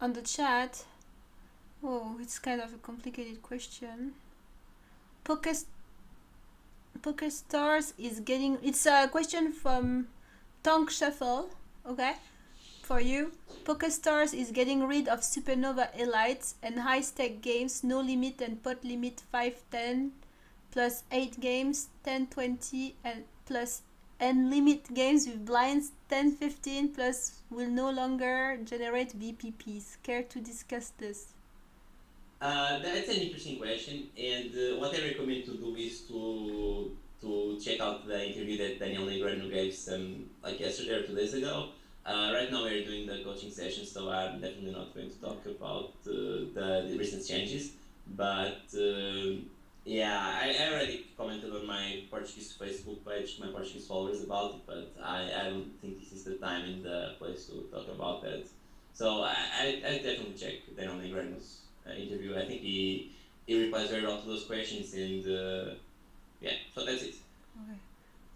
On the chat, oh, it's kind of a complicated question. Poker Stars is getting. It's a question from Tonk Shuffle. Okay, for you. Poker Stars is getting rid of Supernova Elites and high stake games, no limit and pot limit 5, 10 plus 8 games, 10, 20 and plus and limit games with blinds 10, 15 plus will no longer generate BPPs. Care to discuss this? That's an interesting question, and what I recommend to do is to check out the interview that Daniel Negreanu gave like yesterday or 2 days ago. Right now we're doing the coaching session, so I'm definitely not going to talk about the recent changes. But yeah, I already commented on my Portuguese Facebook page, my Portuguese followers about it, but I don't think this is the time and the place to talk about that. So I definitely check Daniel Negreanu's interview. I think he replies very well to those questions, and yeah, so that's it. Okay.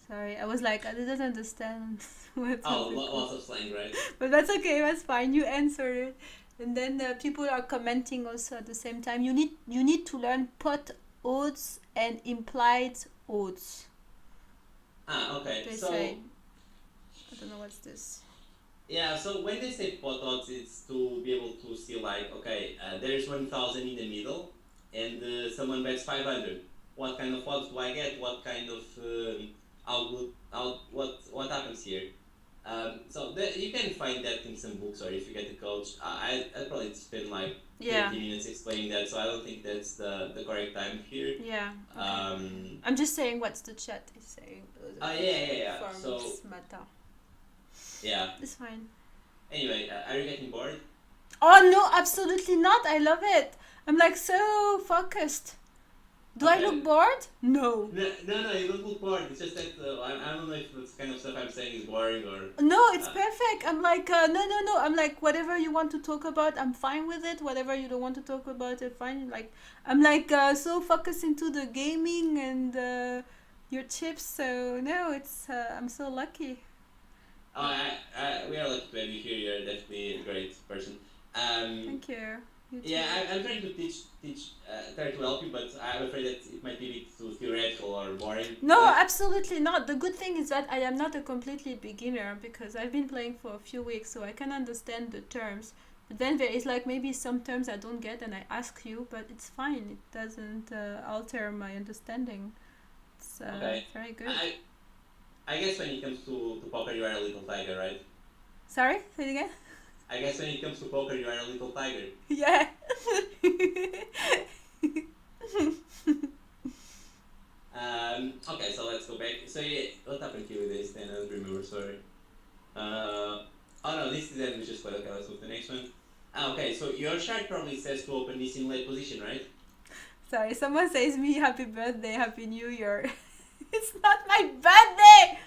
Sorry, I was like, I didn't understand what. Oh, lots of slang, right? But that's okay. That's fine. You answered it, and then people are commenting also at the same time. You need to learn pot odds and implied odds. Okay. They So say. I don't know what's this. yeah, so when they say pot odds, it's to be able to see like, okay, there's 1,000 in the middle, and someone bets 500. What kind of odds do I get? What kind of what happens here? So you can find that in some books, or if you get a coach. I'd probably spend like Yeah. 20 minutes explaining that, so I don't think that's the correct time here. Yeah. Okay. Um, I'm just saying what the chat is saying. yeah. So matter. yeah. It's fine. Anyway, are you getting bored? Oh no, absolutely not. I love it. I'm like so focused. Do I look bored? No. No, you don't look bored. It's just that I don't know if this kind of stuff I'm saying is boring or. No, it's perfect. I'm like, no. I'm like, whatever you want to talk about, I'm fine with it. Whatever you don't want to talk about, I'm fine. Like, I'm like so focused into the gaming and your chips. So no, it's I'm so lucky. Oh, we are lucky to have you here. You're definitely a great person. Thank you. You too. Yeah, I'm trying to try to help you, but I'm afraid that it might be a bit too theoretical or boring. No, absolutely not. The good thing is that I am not a completely beginner because I've been playing for a few weeks, so I can understand the terms. But then there is like maybe some terms I don't get and I ask you, but it's fine. It doesn't alter my understanding. It's Okay. very good. I guess when it comes to poker, you are a little tiger, right? Sorry? Say it again? I guess when it comes to poker, you are a little tiger. Yeah. Okay, so let's go back. So yeah, what happened to you with this? Then I don't remember. Sorry. Oh no, this is that we just played. Okay, let's move to the next one. Okay, so your shark probably says to open this in late position, right? Sorry, someone says me happy birthday, happy new year. It's not my birthday!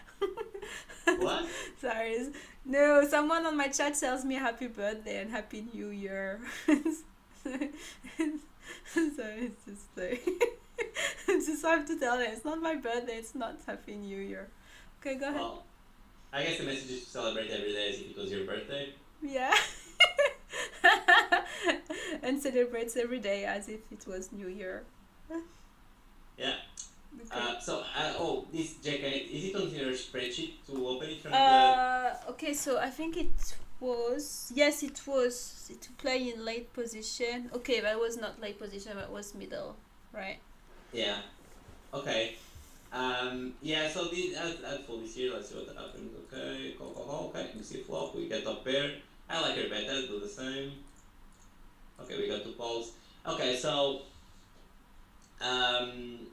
What? Sorry. No, someone on my chat tells me happy birthday and happy new year. So it's just like I just have to tell them it's not my birthday, it's not happy new year. Okay, go ahead. Well, I guess the message is to celebrate every day as if it was your birthday. Yeah. And celebrates every day as if it was New Year. Yeah. Okay. This jacket, is it on your spreadsheet to open it from Okay, so I think it was. Yes, it was to play in late position. Okay, that was not late position, that was middle, right? Yeah. Okay. Yeah, so I'd fold this here. Let's see what happens. Okay, call. Okay, we see flop. We get top pair. I like her better. Do the same. Okay, we got two calls. Okay, so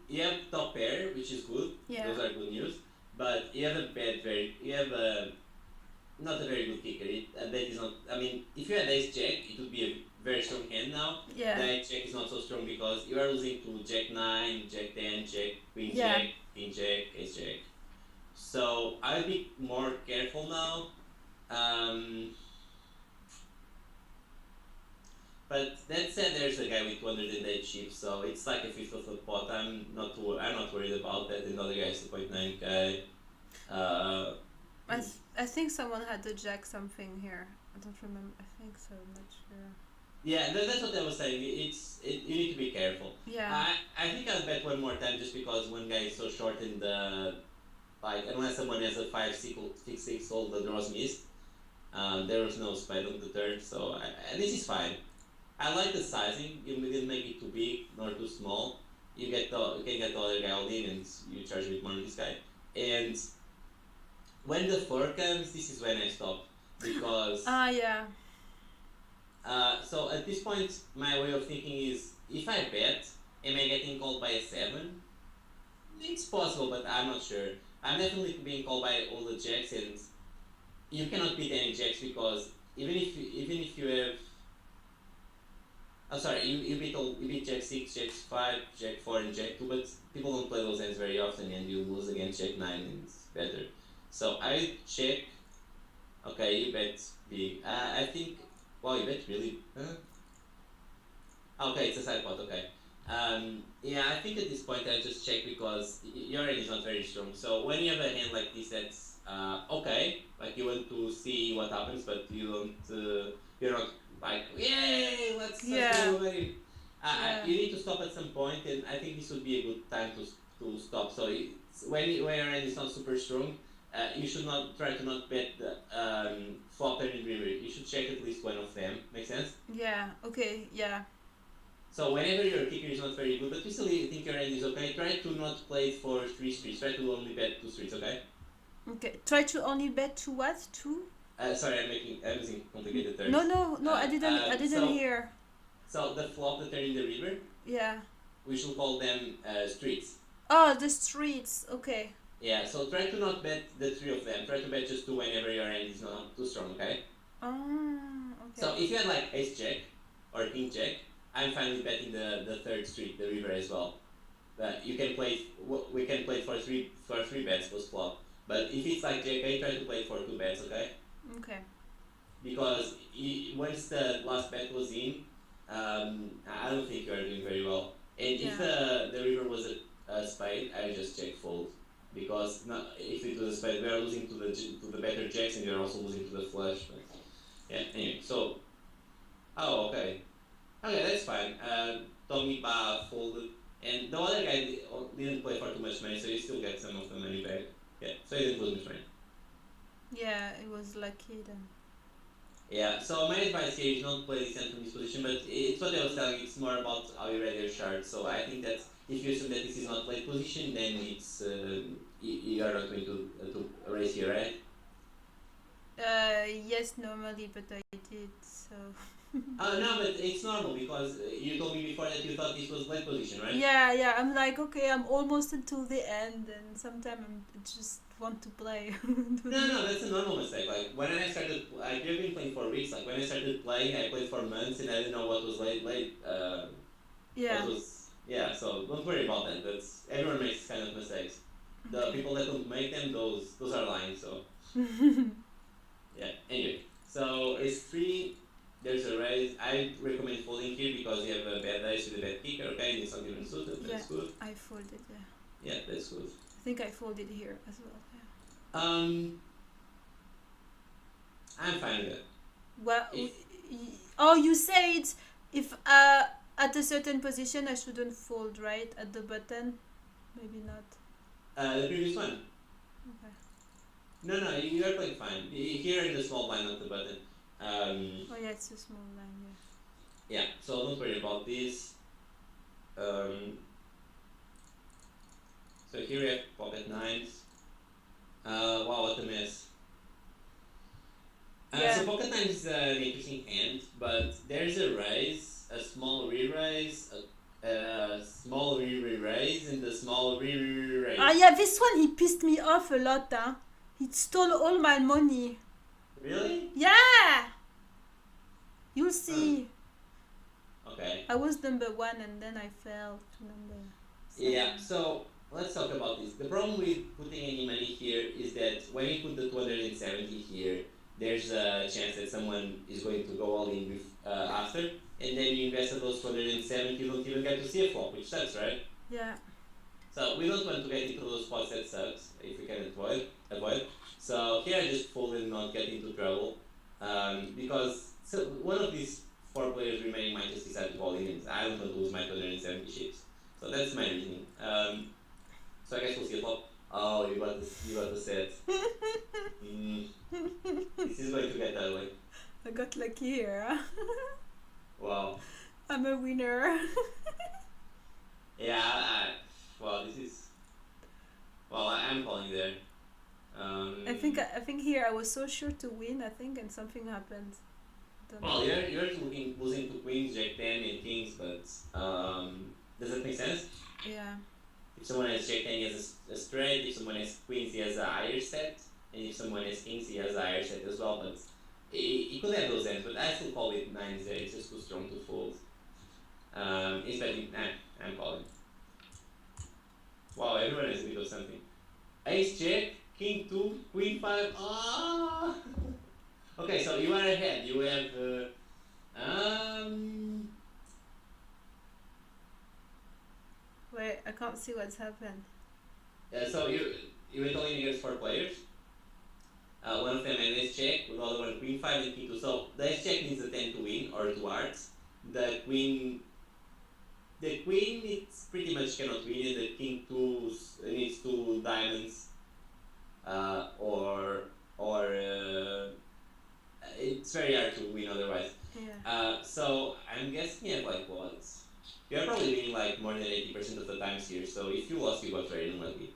you have top pair, which is good. Yeah. Those are good news. But you have not a very good kicker. That is not. I mean, if you had ace jack, it would be a very strong hand now. Yeah. The ace jack is not so strong because you are losing to jack 9, jack 10, jack queen Yeah. jack, king jack, ace jack. So I'll be more careful now. But that said, there's a guy with 208 chips, so it's like a fifth of the pot. I'm not worried about that. And the other guy is 2.9k. I think someone had to jack something here. I don't remember. I think so. I'm not sure. Yeah, that's what I was saying. You need to be careful. Yeah. I think I'll bet one more time just because one guy is so short in the like unless someone has a 5 6 all the draws missed. There was no spade on the turn, so this is fine. I like the sizing. You didn't make it too big nor too small. You can get the other guy all in and you charge with more on this guy. And when the 4 comes, this is when I stop because Yeah. so at this point my way of thinking is if I bet, am I getting called by a 7? It's possible, but I'm not sure. I'm definitely being called by all the jacks, and you cannot beat any jacks because even if you have I'm sorry, you beat Jack 6, Jack 5, Jack 4, and Jack 2, but people don't play those hands very often, and you lose against Jack 9, and it's better. So I check. Okay, you bet big. I think. Wow, you bet really. Okay, it's a side pot. Okay. Yeah, I think at this point I just check because your hand is not very strong. So when you have a hand like this, that's okay. Like you want to see what happens, but you don't. You're not like yay. Let's Yeah. go away. Yeah. You need to stop at some point, and I think this would be a good time to stop. So when your hand is not super strong, you should not try to not bet the flop and river. You should check at least one of them. Make sense? Yeah. Okay. Yeah. So whenever your kicker is not very good, but you still think your hand is okay, try to not play for 3 streets. Try to only bet 2 streets, okay? Okay. Try to only bet to what? 2? Sorry, I'm using complicated terms. No. I didn't hear. So the flop that are in the river, Yeah. we should call them streets. Oh, the streets. Okay. Yeah, so try to not bet the 3 of them. Try to bet just 2 whenever your hand is not too strong, okay? Okay. So if you had like ace jack or king jack, I'm fine with betting the 3rd street, the river as well. You can play. We can play for three bets post flop. But if it's like jack 8, try to play for 2 bets, okay? Okay. Because once the last bet was in, I don't think you are doing very well. And if the river was a spade, I would just check fold. Because if it was a spade, we are losing to the better jacks, and you are also losing to the flush. But yeah, anyway, so okay, that's fine. Tommy Ba folded, and the other guy didn't play for too much money, so you still get some of the money back. Yeah, so he didn't lose much money. Yeah, it was lucky then. Yeah, so my advice here is not play this hand from this position, but it's what I was telling you, it's more about how you read your chart. So I think that if you assume that this is not play position, then it's you are not going to raise here, right? Yes, normally, but I did, so. No, but it's normal because you told me before that you thought this was late position, right? Yeah, I'm like, okay, I'm almost until the end, and sometimes I just want to play. No, that's a normal mistake. Like when I started, I've been playing for weeks. Like when I started playing, I played for months and I didn't know what was late. Yeah. Yeah. So don't worry about that. That's everyone makes kind of mistakes. The people that don't make them, those are lying. So yeah. Anyway, so it's 3. There's a raise. I recommend folding here because you have a bad dice with a bad kicker. Okay, and it's not even suited. That's good. I folded. Yeah. Yeah, that's good. I think I folded here as well. Yeah. I'm fine with it. Well, you said if at a certain position I shouldn't fold, right? At the button, maybe not. The previous one. Okay. No, you are playing fine. Here in the small blind, not the button. Oh yeah, it's a small line. Yeah, so don't worry about this. So here we have pocket 9s. Wow, what a mess. So pocket 9 is an interesting hand, but there's a raise, a small re-raise, a small re-raise, and a small re-raise. Yeah, this one he pissed me off a lot. Huh? He stole all my money. Really? Yeah. You'll see. Okay. I was number 1 and then I fell to number 7. Yeah. So let's talk about this. The problem with putting any money here is that when you put the 270 here, there's a chance that someone is going to go all in with after, and then you invested those 270, you don't even get to see a flop, which sucks, right? Yeah. So we don't want to get into those spots that sucks if we can avoid. So here I just fold and not get into trouble. Because so one of these four players remaining might just decide to call in, and I don't want to lose my 270 ships. So that's my reasoning. So I guess we'll see a flop. Oh, you got the set. This is going to get ugly. I got lucky here. Wow. I'm a winner. Yeah. Well, this is. Well, I'm calling there. I think here I was so sure to win. I think, and something happened. Well, you're losing to queens, jack 10, and kings, but does that make sense? Yeah. If someone has jack 10, he has a straight. If someone has queens, he has a higher set, and if someone has kings, he has a higher set as well. But he could have those ends, but I still call it 9s there. It's just too strong to fold. Especially, I'm calling. Wow, everyone has a bit of something. Ace jack, king 2, queen 5. Ah! Okay, so you are ahead. You have Wait, I can't see what's happened. so you went only against 4 players. One of them had ace check, with the other one queen 5 and king 2. So the ace check needs a 10 to win, or 2 hearts. The queen it's pretty much cannot win, and the king 2 needs 2 diamonds, or it's very hard to win otherwise. Yeah. So I'm guessing you have like what? You're probably winning like more than 80% of the times here. So if you lost, you got very unlucky.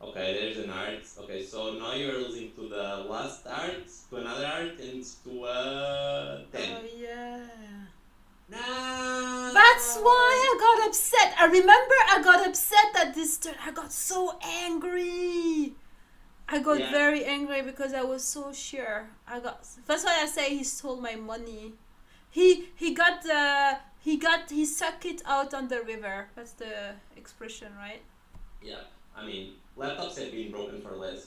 Okay, there's an art. Okay, so now you're losing to the last art, to another art, and to 10. Oh yeah. No. That's why I got upset. I remember I got upset at this turn. I got so angry. I got very angry because I was so sure. That's why I say he stole my money. He sucked it out on the river. That's the expression, right? Yeah, I mean, laptops have been broken for less.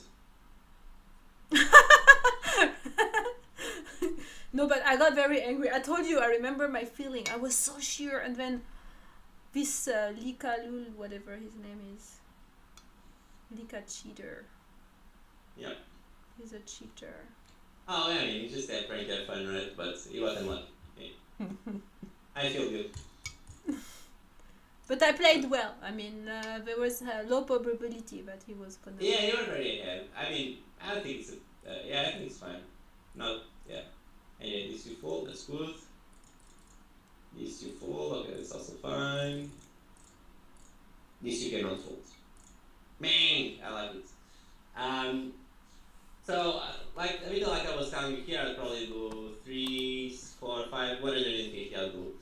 No, but I got very angry. I told you, I remember my feeling. I was so sure, and then this Lika Lul, whatever his name is, Lika cheater. Yeah. He's a cheater. Oh, yeah, I mean, you just have trying to have fun, right? But you got them lucky. Yeah. I feel good. But I played well. I mean, there was a low probability that he was gonna. Yeah, you were very ahead. I mean, I think it's I think it's fine. No, yeah. Anyway, this you fold, that's good. This you fold, okay, that's also fine. This you cannot fold. Man, I like it. So, like a bit like I was telling you here, I'll probably do 3, 4, 5, 150 I'll do.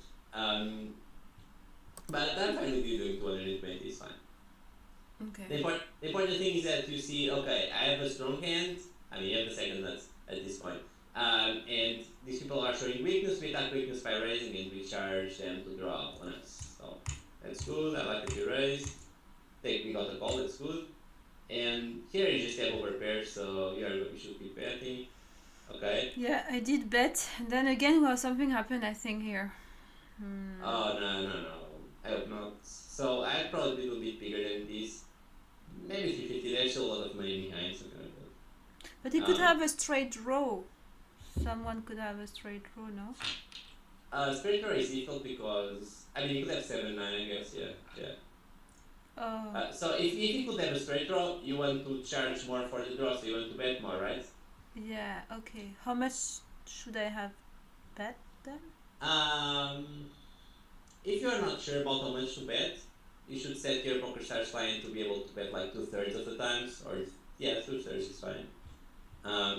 But I'm fine with you doing 220, it's fine. Okay. The important thing is that you see, okay, I have a strong hand. I mean, you have the second nuts at this point. And these people are showing weakness. We attack weakness by raising, and we charge them to draw on us. So that's good. I like that you raise. We got a call. That's good. And here you just have over pairs, so you should keep betting. Okay. Yeah, I did bet. And then again, well, something happened. I think here. Oh no! I hope not. So I'd probably do a bit bigger than this. Maybe 350. There's still a lot of money behind, something like that. But he could have a straight draw. Someone could have a straight draw, no? Straight draw is difficult because I mean you could have 7-9, I guess. Yeah. Oh. So if you could have a straight draw, you want to charge more for the draw, so you want to bet more, right? Yeah. Okay. How much should I have bet then? If you are not sure about how much to bet, you should set your PokerStars client to be able to bet like 2/3 of the times, or 2/3 is fine.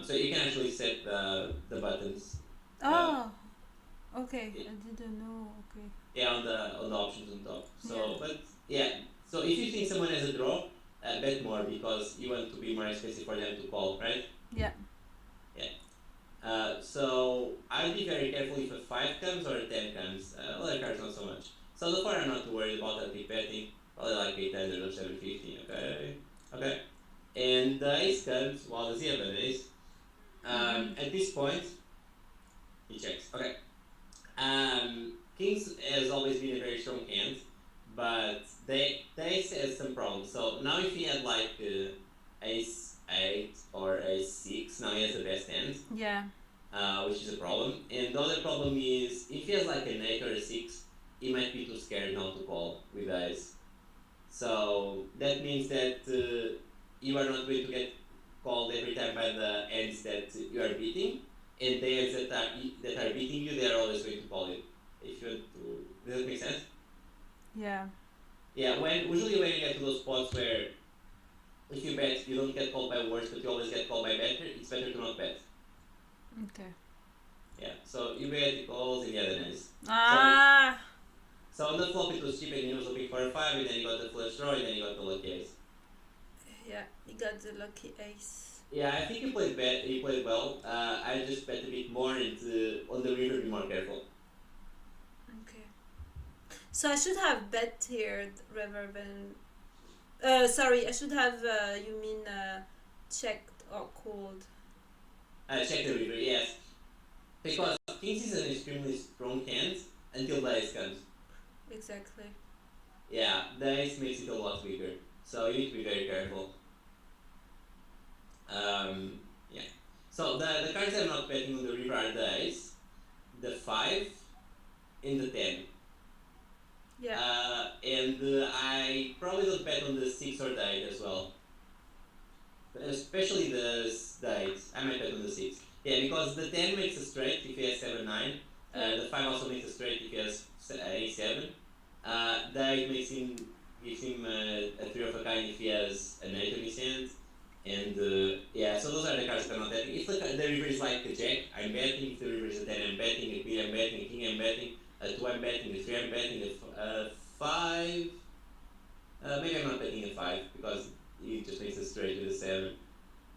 So you can actually set the buttons. Okay. I didn't know. Okay. Yeah, on the options on top. So, but yeah. So if you think someone has a draw, bet more because you want to be more expensive for them to call, right? Yeah. So I'll be very careful if a 5 comes or a 10 comes. Other cards not so much. So the 4 I'm not too worried about. I'll be betting probably like 800 or 750. Okay. And the ace comes. Well, does he have an ace? At this point, he checks. Okay. Kings has always been a very strong hand, but the ace has some problems. So now if he had like ace 8 or ace 6, now he has the best hand. Yeah. which is a problem. And the other problem is if he has like an 8 or a 6, he might be too scared not to call with eyes. So that means that you are not going to get called every time by the ends that you are beating, and the ends that are beating you, they are always going to call you. If you want to, does that make sense? Yeah. Yeah. Usually when you get to those spots where if you bet you don't get called by worse, but you always get called by better, it's better to not bet. Okay. Yeah. So you bet the calls and the other ends. Ah. So on the flop it was cheap and he was looking for a 5, and then he got the flush draw, and then he got the lucky ace. Yeah, he got the lucky ace. Yeah, I think he played well. I just bet a bit more, and on the river be more careful. Okay. So I should have bet here rather than. Sorry, I should have. You mean checked or called? Check the river, yes. Because kings is an extremely strong hand until the ace comes. Exactly. Yeah, the ace makes it a lot weaker. So you need to be very careful. Yeah. So the cards I'm not betting on the river are the ace, the 5, and the 10. Yeah. And I probably don't bet on the 6 or the 8 as well. Especially the 8. I might bet on the 6. Yeah, because the 10 makes a straight if he has 7 9. The 5 also makes a straight if he has a7. The 8 gives him a 3 of a kind if he has an 8 on his hand. And yeah, so those are the cards that I'm not betting. If the river is like a jack, I'm betting. If the river is a 10, I'm betting. A queen, I'm betting. A king, I'm betting. A 2, I'm betting. A 3, I'm betting. A 5. Maybe I'm not betting a 5 because it just makes a straight with a 7.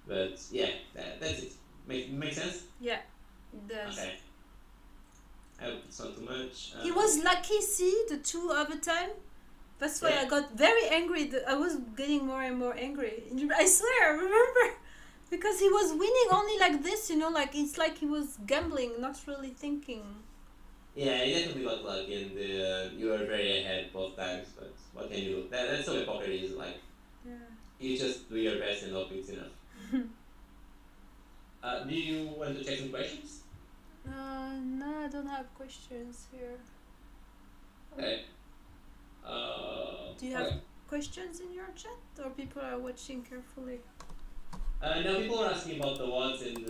But yeah, that's it. Make sense? Yeah, it does. Okay. I hope it's not too much. He was lucky, see, the 2 of the time. That's why Yeah. I got very angry. I was getting more and more angry. I swear, I remember. Because he was winning only like this, like it's like he was gambling, not really thinking. Yeah, you definitely got lucky, and you were very ahead both times. But what can you do? That's the way poker is. Like, Yeah. you just do your best and hope it's enough. Do you want to check some questions? No, I don't have questions here. Okay. Do you have questions in your chat, or people are watching carefully? Now people are asking about the odds, and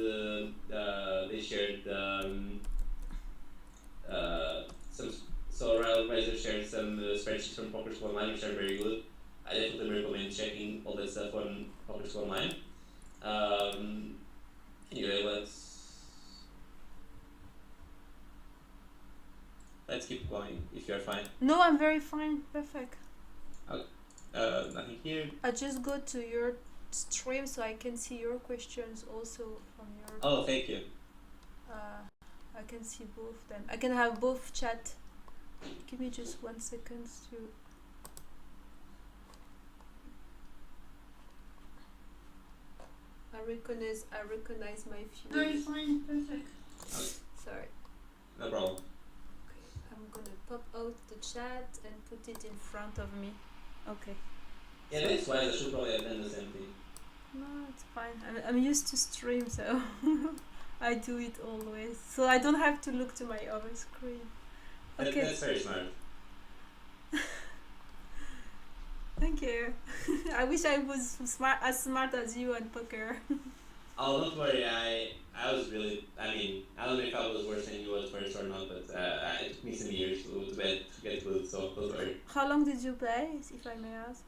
they shared some. So Raul Razor shared some spreadsheets from Poker School Online, which are very good. I definitely recommend checking all that stuff on Poker School Online. Anyway, let's keep going if you're fine. No, I'm very fine. Perfect. Nothing here. I just go to your stream so I can see your questions also from your. Oh, thank you. I can see both then. I can have both chat. Give me just 1 second to. I recognize my views. Very fine, perfect. Okay. Sorry. No problem. Okay, I'm gonna pop out the chat and put it in front of me. Okay. Yeah, that's why I should probably have done the same thing. No, it's fine. I'm used to stream, so I do it always. So I don't have to look to my other screen. Okay. That's very smart. Thank you. I wish I was as smart as you at poker. Oh, don't worry. I was really. I mean, I don't know if I was worse than you at first or not, but it took me some years to get good. So don't worry. How long did you play, if I may ask?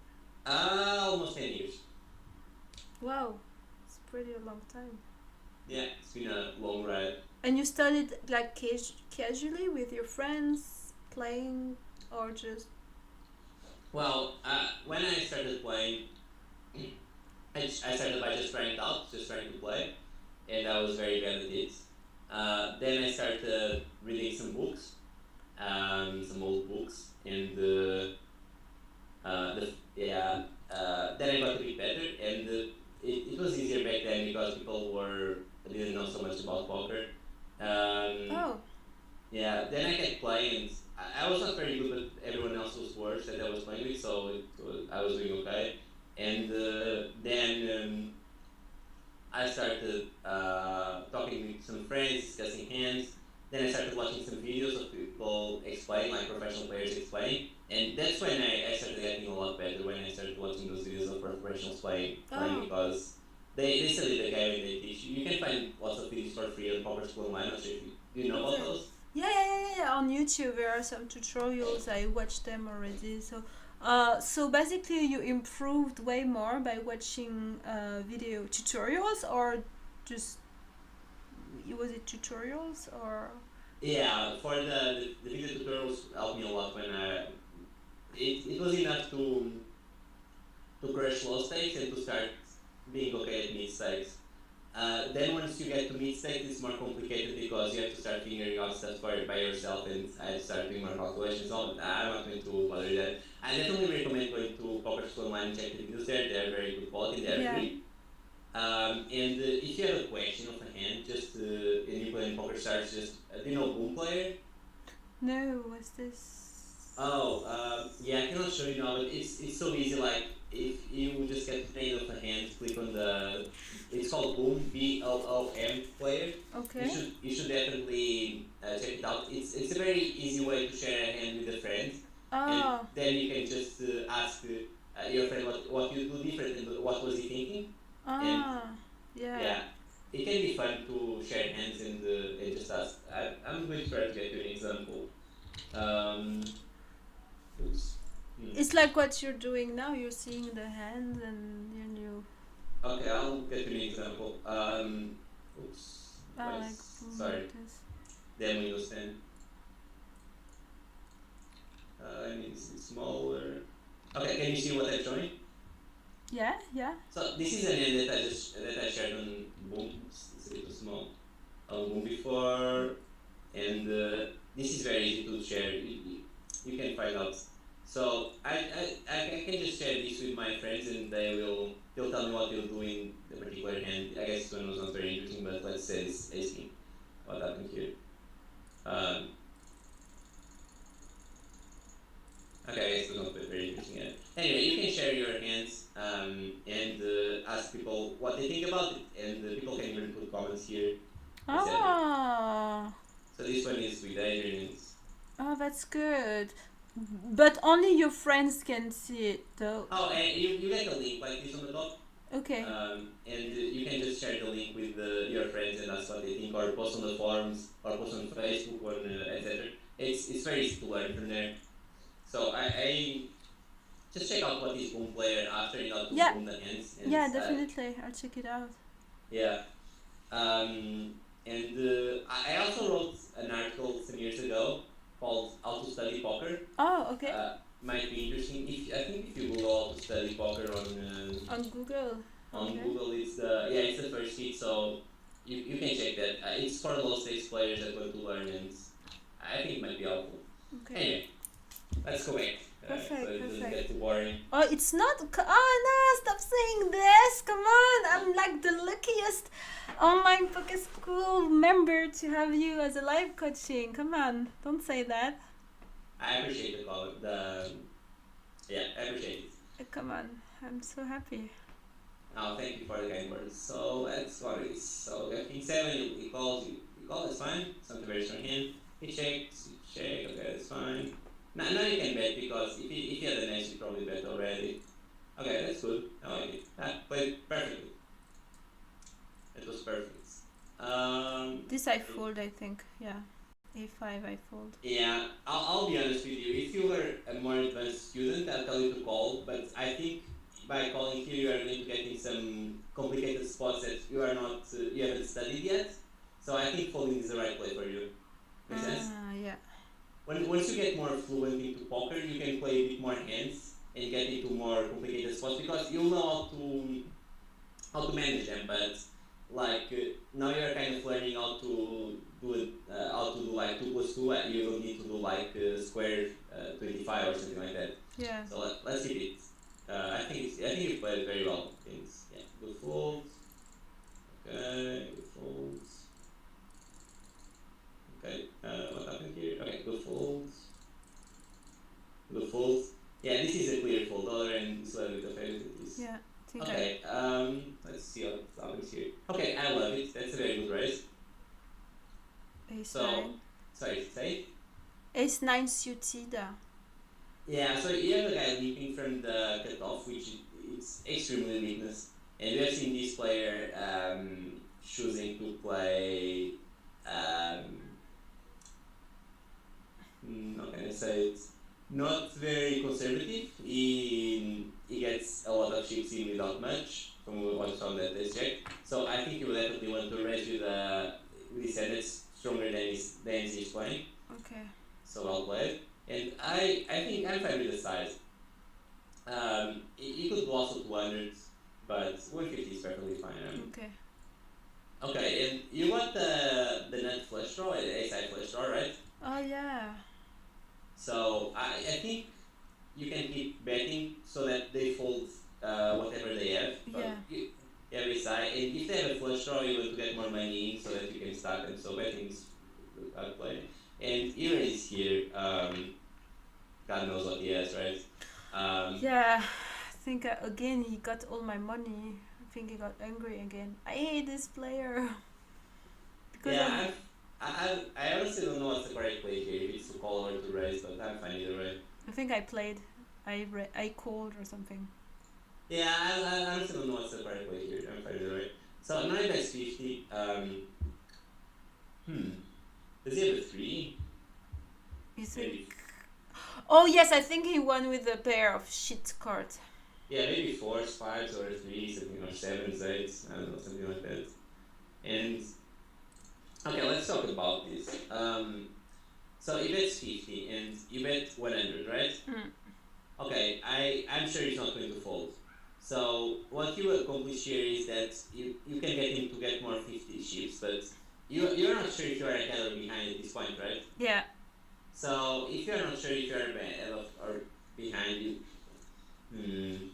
Almost 10 years. Wow, it's pretty a long time. Yeah, it's been a long ride. And you studied like casually with your friends, playing, or just? Well, when I started playing, I started by just trying it out, just trying to play, and I was very bad at it. Then I started reading some books, some old books, and then I got a bit better, and it was easier back then because people didn't know so much about poker. Oh. Yeah, then I kept playing, and I was not very good, but everyone else was worse that I was playing with, so I was doing okay. And then I started talking with some friends discussing hands. Then I started watching some videos of people explaining, like professional players explaining, and that's when I started getting a lot better. When I started watching those videos of professionals playing because they study the game and they teach you. You can find lots of videos for free on Poker School Online. I'm not sure if you know about those. Yeah. On YouTube there are some tutorials. I watched them already. So basically you improved way more by watching video tutorials, or just was it tutorials or? Yeah, for the video tutorials helped me a lot when it was enough to crush low stakes and to start being okay at mid stakes. Then once you get to mid stakes, it's more complicated because you have to start figuring out stuff by yourself, and I had to start doing more calculations. So I'm not going to bother that. I definitely recommend going to Poker School Online and check the videos there. They're very good quality. They're free. And if you have a question of a hand, just and you play in Poker Stars, just do you know Boom Player? No, what's this? Oh, yeah, I cannot show you now, but it's so easy. Like if you just get the name of a hand, click on it's called Boom, BOOM Player. Okay. You should definitely check it out. It's a very easy way to share a hand with a friend, and then you can just ask your friend what you do different and what was he thinking. Yeah, it can be fun to share hands and just ask. I'm going to try to get you an example. Oops. It's like what you're doing now. You're seeing the hands and you. Okay, I'll get you an example. Oops. Sorry. Then Windows 10. I need this smaller. Okay, can you see what I've joined? Yeah. So this is an end that I shared on Boom. It's a bit too small. On Boom before, and this is very easy to share. You can find out. So I can just share this with my friends, and they'll tell me what they'll do in the particular hand. I guess this one was not very interesting, but let's say this Ace King. What happened here? Okay, I guess it was not very interesting yet. Anyway, you can share your hands and ask people what they think about it, and people can even put comments here. So this one is with Adrian. Oh, that's good. But only your friends can see it, though. Oh, and you get a link like this on the top. Okay. And you can just share the link with your friends and ask what they think, or post on the forums, or post on Facebook, or etc. It's very easy to learn from there. So I just check out what is Boom Player after you know to boom the hands. And yeah, definitely. I'll check it out. Yeah. And I also wrote an article some years ago called How to Study Poker. Oh, okay. Might be interesting. I think if you Google How to Study Poker on Google. Google, it's the first hit, so you can check that. It's for low stakes players that want to learn, and I think it might be helpful. Okay. Anyway, let's go back. Perfect. So it doesn't get too boring. Oh, it's not. Oh no! Stop saying this. Come on! I'm like the luckiest online poker school member to have you as a live coaching. Come on! Don't say that. I appreciate the call. I appreciate it. Come on! I'm so happy. Oh, thank you for the kind words. So let's go this. So King 7, he calls you. You call, that's fine. Something very strong hand. He checks. You check. Okay, that's fine. Now you can bet because if you had an ace, you probably bet already. Okay, that's good. I like it. Played perfectly. It was perfect. This I fold, I think. Yeah. A5 I fold. Yeah, I'll be honest with you. If you were a more advanced student, I'll tell you to call. But I think by calling here, you are going to get in some complicated spots that you haven't studied yet. So I think folding is the right play for you. Make sense? Yeah. Once you get more fluent into poker, you can play a bit more hands and get into more complicated spots because you'll know how to manage them. But now you're kind of learning how to do it, how to do like 2+2. You will need to do like square 25 or something like that. Yeah. So let's keep it. I think you played very well. Things. Yeah. Good folds. Okay. Good folds. Okay, what happened here? Okay, good folds. Good folds. Yeah, this is a clear fold. Other end is a little bit of favorites. Yeah. Okay, let's see what happens here. Okay, I love it. That's a very good raise. Sorry, say. Ace 9 suited. Yeah, so you have a guy leaping from the cutoff, which it's extremely weakness. And we have seen this player choosing to play. How can I say it? Not very conservative. He gets a lot of chips in without much from what from that test check. So I think he will definitely want to raise with his hand that's stronger than he's playing. Okay. So well played. And I think I'm fine with the size. He could go also 200, but 150 is perfectly fine. Okay. Okay, and you got the nut flush draw, the ace high flush draw, right? Oh yeah. So I think you can keep betting so that they fold whatever they have. Yeah. Every side, and if they have a flush draw, you want to get more money in so that you can stack them. So betting is out play. And Ira is here. God knows what he has, right? Yeah. I think again he got all my money. I think he got angry again. I hate this player. Because Yeah, I honestly don't know what's the correct play here. If it's to call or to raise, but I'm fine either way. I think I played. I called or something. Yeah, I honestly don't know what's the correct play here. I'm fine either way. So 9 bets 50. Does he have a 3? You think? Maybe. Oh yes, I think he won with a pair of shit cards. Yeah, maybe 4s, 5s, or 3s, something, or 7s, 8s. I don't know, something like that. And okay, let's talk about this. So you bet 50 and you bet 100, right? Okay, I'm sure he's not going to fold. So what you accomplish here is that you can get him to get more 50 chips, but you're not sure if you are ahead or behind at this point, right? Yeah. So if you're not sure if you are ahead or behind, you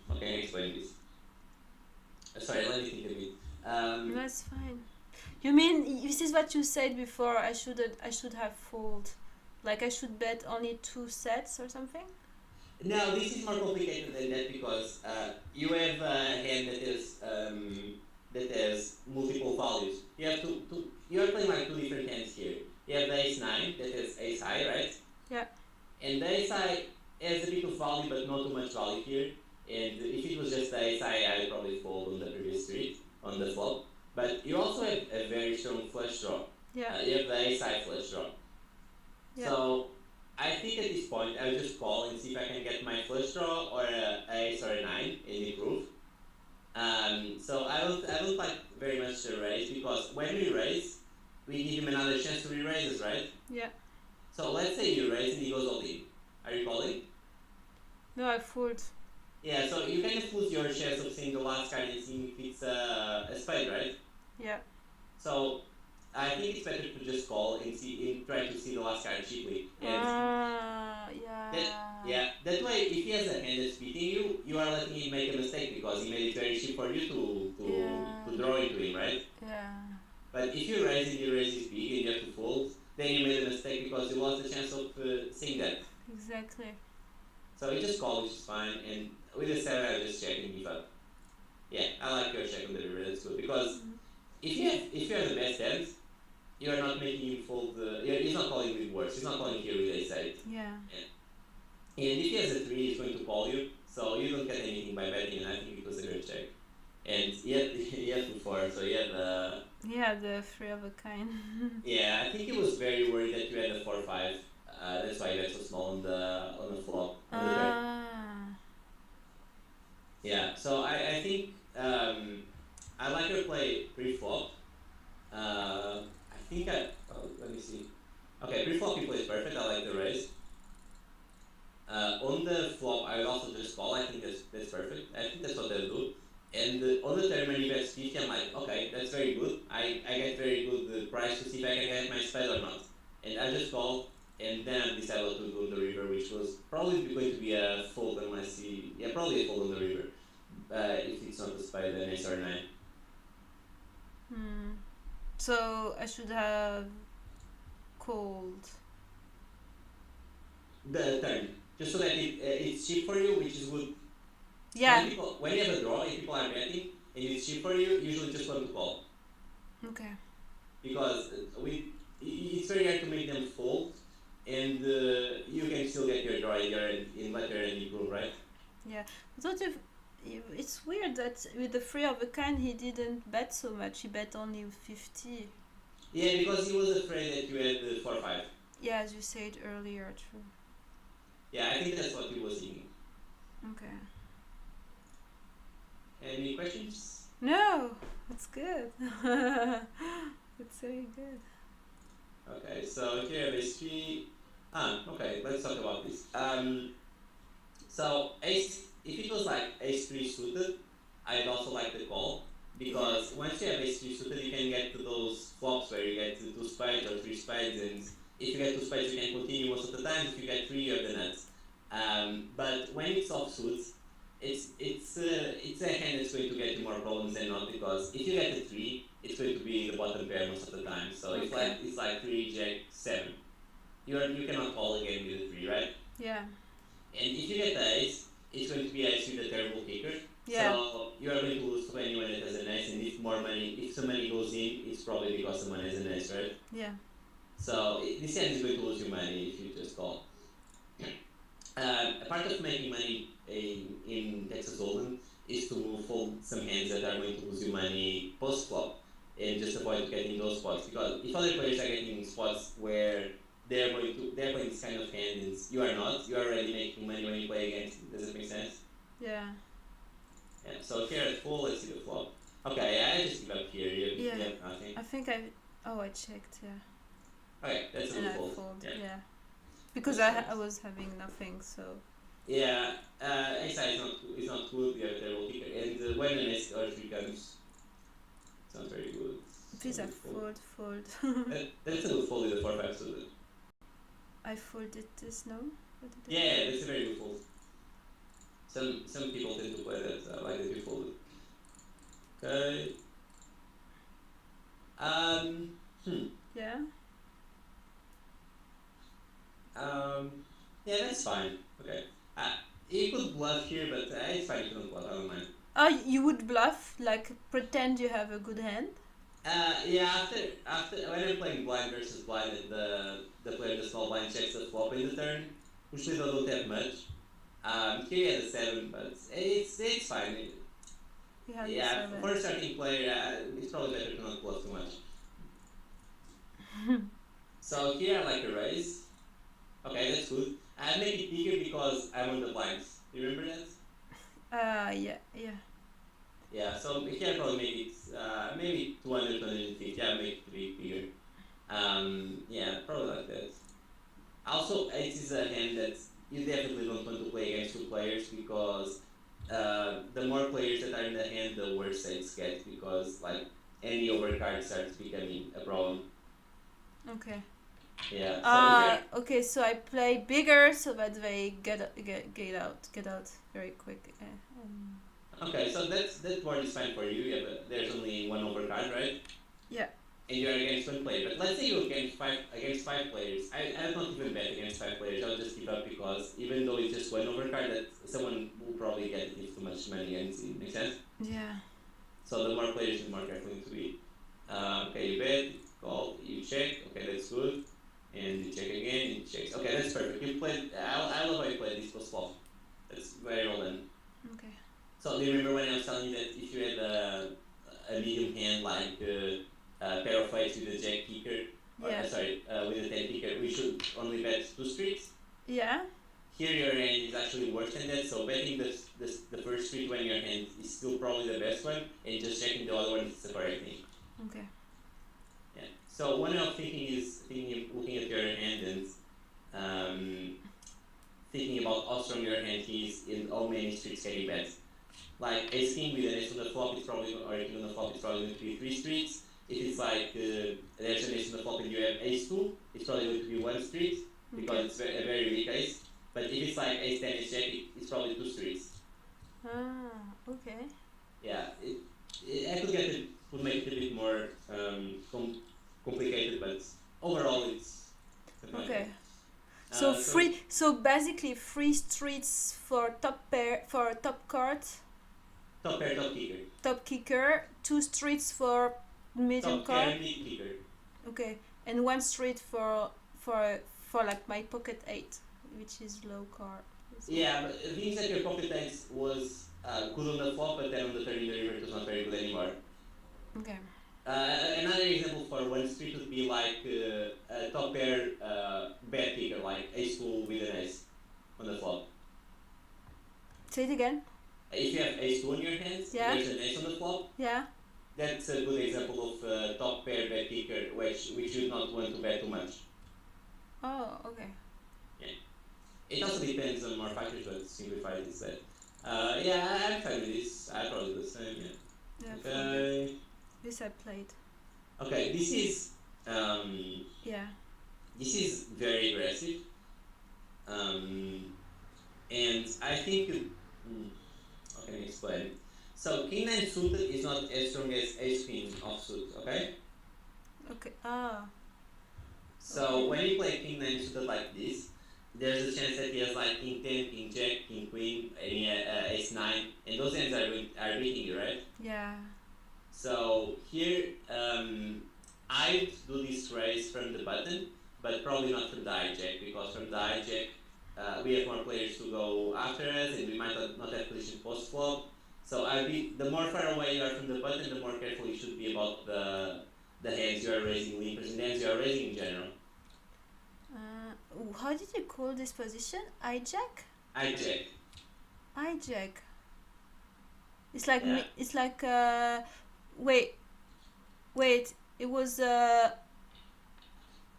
how can I explain this? Sorry, let me think a bit. That's fine. You mean this is what you said before? I should have fold, like I should bet only 2 sets or something. No, this is more complicated than that because you have a hand that has multiple values. You have you are playing like 2 different hands here. You have the ace 9 that has ace high, right? Yeah. And the ace high has a bit of value but not too much value here. And if it was just the ace high, I would probably fold on the previous street, on the flop. But you also have a very strong flush draw. Yeah. You have the ace high flush draw. Yeah. So I think at this point I'll just call and see if I can get my flush draw or a ace or a 9 and improve. So I don't like very much to raise because when we raise, we give him another chance to re-raise us, right? Yeah. So let's say you raise and he goes all in. Are you calling? No, I fold. Yeah, so you kind of lose your chance of seeing the last card and seeing if it's a spade, right? Yeah. So I think it's better to just call and try to see the last card cheaply. And yeah. That way, if he has a hand that's beating you, you are letting him make a mistake because he made it very cheap for you to draw into him, right? Yeah. But if you raise and your raise is big and you have to fold, then you made a mistake because you lost the chance of seeing that. Exactly. So you just call, which is fine, and with the 7, I just check and give up. Yeah, I like your check on the river. That's good because if you have the best hand, you are not making him fold. He's not calling with worse. He's not calling here with ace 8. Yeah. And if he has a 3, he's going to call you, so you don't get anything by betting, and I think it was a great check. And he had 2-4, so he had the 3 of a kind. Yeah, I think he was very worried that you had a 4-5. That's why he bet so small on the flop. Yeah, so I think I like your play pre-flop. I think let me see. Okay, pre-flop he plays perfect. I like the raise. On the flop, I would also just call. I think that's perfect. I think that's what they'll do. And on the turn when he bets 50, I'm like, okay, that's very good. I get very good price to see if I can get my spade or not. And I just call, and then I decided what to do on the river, which was probably going to be a fold unless probably a fold on the river. If it's not a spade, then ace or 9. So I should have called The turn. Just so that it's cheap for you, which is good. Yeah. When you have a draw, if people are betting and it's cheap for you, usually just want to call. Okay. Because it's very hard to make them fold and you can still get your draw in letter and improve, right? Yeah. But if it's weird that with the 3 of a kind he didn't bet so much. He bet only 50. Yeah, because he was afraid that you had the 4-5. Yeah, as you said earlier, true. Yeah, I think that's what he was thinking. Okay. Any questions? No, that's good. It's very good. Okay, so here h3. Okay, let's talk about this. So ace, if it was like ace3 suited, I'd also like the call, because once you have ace3 suited, you can get to those flops where you get to 2 spades or 3 spades, and if you get 2 spades, you can continue most of the time. If you get 3, you have the nuts. But when it's offsuit, it's a hand that's going to get you more problems than not, because if you get a 3, it's going to be the bottom pair most of the time. So Okay. it's like 3 jack 7. You cannot call again with a 3, right? Yeah. And if you get the ace, it's going to be ace with a terrible kicker. Yeah. So you are going to lose to anyone that has an ace, and if some money goes in, it's probably because someone has an ace, right? Yeah. So this hand is going to lose you money if you just call. A part of making money in Texas Hold'em is to fold some hands that are going to lose you money post flop, and just avoid getting those spots, because if other players are getting spots where they're playing this kind of hand and you are not, you are already making money when you play against it. Does it make sense? Yeah. Yeah. So here at full, let's see the flop. Okay, I just give up here. You have nothing. I think I checked, yeah. Okay, that's a And good I fold. fold, Yeah. yeah. Because I was having nothing, so. Yeah, ace high is not good. You have a terrible kicker, and when an ace or 3 comes, it's not very good. Please, I Fold. fold. That's a good fold with the 4-5 suited. I folded this, no? What did I Yeah, that's a very good fold. Some people tend to play that like that you folded. Okay. Yeah. Yeah, that's fine. Okay. You could bluff here, but it's fine if you don't bluff. I don't mind. Oh, you would bluff, like pretend you have a good hand? Yeah. After when I'm playing blind versus blind, and the player in the small blind checks the flop in the turn, which they don't have much. Here he has a 7, but it's fine. Yeah, for a starting player, it's probably better to not bluff too much. So here I like a raise. Okay, that's good. I make it bigger because I'm on the blinds. Do you remember that? Yeah. Yeah, so here I probably make it maybe 200, 250. Yeah, make it bigger. Yeah, probably like that. Also, it is a hand that you definitely don't want to play against 2 players, because the more players that are in the hand, the worse it gets, because like any overcard starts becoming a problem. Okay. Yeah. So okay, so I play bigger so that they get out very quick. Okay, so that board is fine for you. There's only 1 overcard, right? Yeah. And you're against 1 player. But let's say you're against five players. I don't even bet against 5 players. I'll just give up, because even though it's just 1 overcard, that someone will probably get it if too much money against it. Make sense? Yeah. So the more players, the more careful you need to be. Okay, you bet, call, you check. Okay, that's good. And you check again, and you check. Okay, that's perfect. You played. I love how you played this post flop. That's very well done. Okay. So do you remember when I was telling you that if you had a medium hand like a pair of 8s with a jack kicker, or, with a 10 kicker, we should only bet 2 streets? Yeah. Here your hand is actually worse than that, so betting the first street when your hand is still probably the best one, and just checking the other one is the correct thing. Okay. Yeah. So one way of thinking is looking at your hand and thinking about how strong your hand is and how many streets can you bet. Like ace king with an ace on the flop, it's probably, or a king on the flop, it's probably going to be 3 streets. If it's like there's an ace on the flop and you have ace 2, it's probably going to be 1 street, because it's a very weak ace. But if it's like ace 10, ace jack, it's probably 2 streets. Okay. Yeah, I could get it, would make it a bit more complicated, but overall it's okay. So basically 3 streets for top pair, for top card. Top pair, top kicker. Top kicker, 2 streets for medium top card. Top kicker. Okay, and 1 street for for like my pocket 8, which is low card. Yeah, but the thing is that your pocket eight was good on the flop, but then on the turn in the river it was not very good anymore. Okay. Another example for one street would be like a top pair bad picker, like ace two with an ace on the flop. Say it again. If you have ace two on your hands, Yeah. there's an ace on the flop. Yeah. That's a good example of top pair bad picker, which you not want to bet too much. Oh, okay. It also depends on more factors, but simplified is that. Yeah, I'm fine with this. I probably do the same. Yeah. Yeah. Okay. This I played. Okay. This is Yeah. this is very aggressive. And I think how can I explain? So king nine suited is not as strong as ace queen offsuit. Okay. Okay. Ah. So Okay. when you play king nine suited like this, there's a chance that he has like king 10, king jack, king queen, and ace 9, and those hands are beating you, right? Yeah. So here, I do this raise from the button, but probably not from the hijack, because from the hijack, we have more players to go after us, and we might not have position post flop. So the more far away you are from the button, the more careful you should be about the hands you are raising, limpers, and hands you are raising in general. How did you call this position? Hijack? Hijack. Hijack. It's like Yeah. it's like wait. It was oh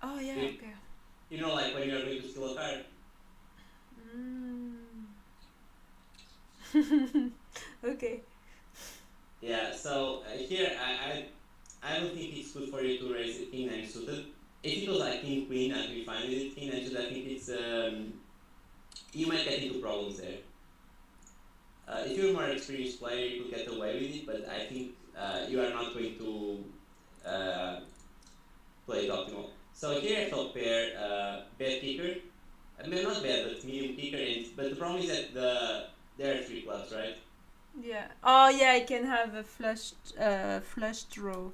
yeah, It- okay. You know, like when you are going to steal a card. Okay. Yeah. So here, I don't think it's good for you to raise a king nine suited. If it was like king queen, I'd be fine with it. King nine suited, I think it's you might get into problems there. If you're a more experienced player, you could get away with it, but I think you are not going to play it optimal. So here I top pair bad kicker. I mean, not bad, but medium kicker. But the problem is that there are 3 clubs, right? Yeah. Oh yeah, I can have a flush draw.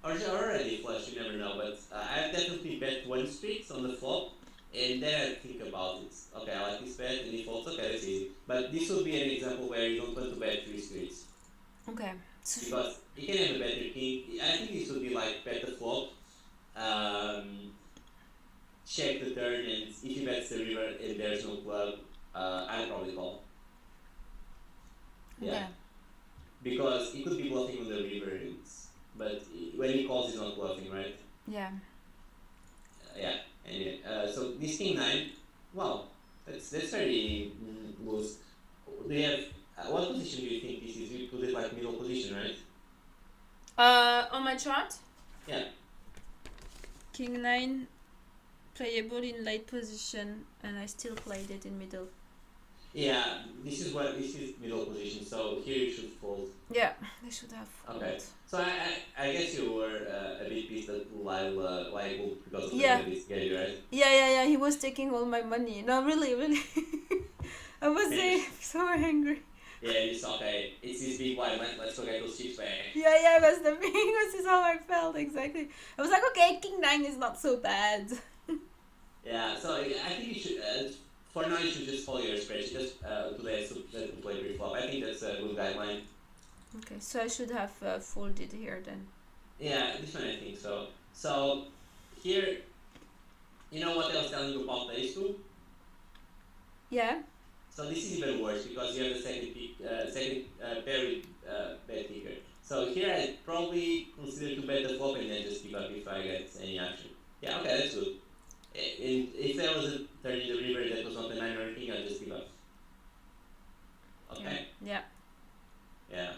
Or already flush, you never know. But I've definitely bet 1 streets on the flop, and then I think about it. Okay, I like this bet, and if folds, okay, that's easy. But this would be an example where you don't want to bet 3 streets. Okay. Because you can have a better king. I think this would be like bet the flop, check the turn, and if he bets the river and there's no club, I'd probably call. Yeah. Okay. Because he could be bluffing on the river, but when he calls, he's not bluffing, right? Yeah. Yeah. Anyway, so this king 9, wow, that's very loose. Do you have what position do you think this is? You put it like middle position, right? On my chart, Yeah. King 9 playable in late position, and I still played it in middle. Yeah, this is middle position. So here you should fold. Yeah, I should have folded. Okay. So I guess you were a bit pissed at liable because of Yeah. the schedule, right? Yeah. He was taking all my money. No, really. I was so angry. Yeah, it's okay. It's this big blind. Let's go get those chips back. Yeah, that's the thing. This is how I felt exactly. I was like, okay, King 9 is not so bad. Yeah. So I think you should. For now, you should just follow your spreadsheet. Just today, so that to play pre-flop. I think that's a good guideline. Okay, so I should have folded here then. Yeah, this one I think so. So here, you know what I was telling you about the ace two? Yeah. So this is even worse because you have the second pair with bad kicker. So here I'd probably consider to bet the flop and then just give up if I get any action. Yeah, okay, that's good. And if there was a turn in the river that was not a 9 or anything, I'd just give up. Okay? Yeah. Yeah.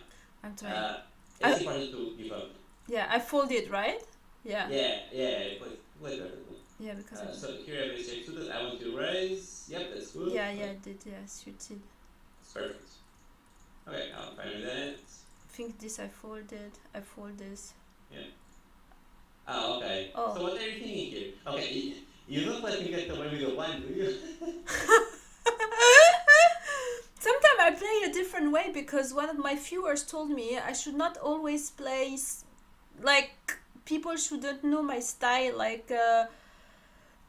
I'm trying. It's important to give up. Yeah, I folded, right? Yeah. Yeah, play better. Yeah, because So here I have a check suited. I want to raise. Yep, that's good. yeah, I did. Yes, you did. It's perfect. Okay, I'm fine with that. I think this I folded. I fold this. Yeah. Oh, okay. Oh. So what are you thinking here? Okay, you don't let me get away with the blind, do you? Sometimes I play a different way because one of my viewers told me I should not always play like people shouldn't know my style. Like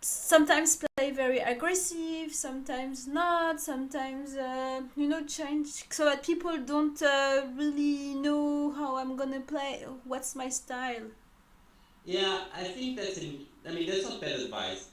sometimes play very aggressive, sometimes not, sometimes change so that people don't really know how I'm gonna play, what's my style. Yeah, I think I mean, that's not bad advice.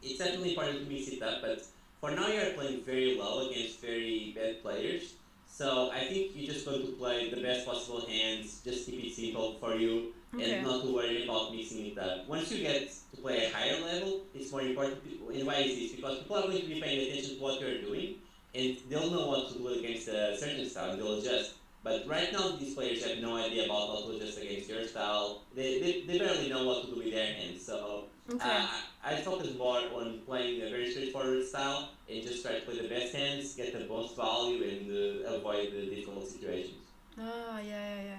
It's definitely important to mix it up, but for now you're playing very low against very bad players. So I think you're just going to play the best possible hands, just keep it simple for you, and Okay. not to worry about mixing it up. Once you get to play a higher level, it's more important. And why is this? Because people are going to be paying attention to what you're doing, and they'll know what to do against a certain style, and they'll adjust. But right now, these players have no idea about how to adjust against your style. They barely know what to do with their hands. So Okay. I focus more on playing a very straightforward style and just try to play the best hands, get the most value, and avoid the difficult situations. Oh, yeah.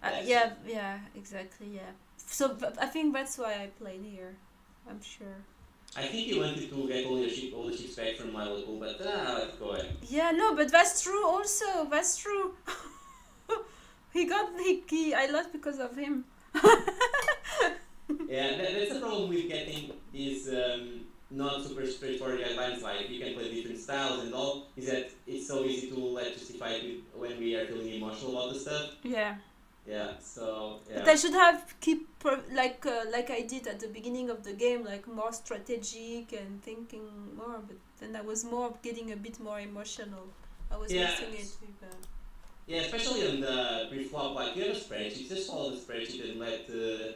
That's Yeah, yeah, exactly, yeah. So I think that's why I played here, I'm sure. I think he wanted to get all the ships back from my local, but let's go ahead. Yeah, no, but that's true also, that's true. I lost because of him. Yeah, that's the problem with getting these not super straightforward guidelines. Like you can play different styles and all. Is that it's so easy to like justify it when we are feeling emotional about the stuff. Yeah. Yeah. So But yeah. I should have like I did at the beginning of the game, like more strategic and thinking more. But then I was more getting a bit more emotional. I was Yeah. missing it with. Yeah, especially on the pre-flop, like you have a spreadsheet, just follow the spreadsheet and let the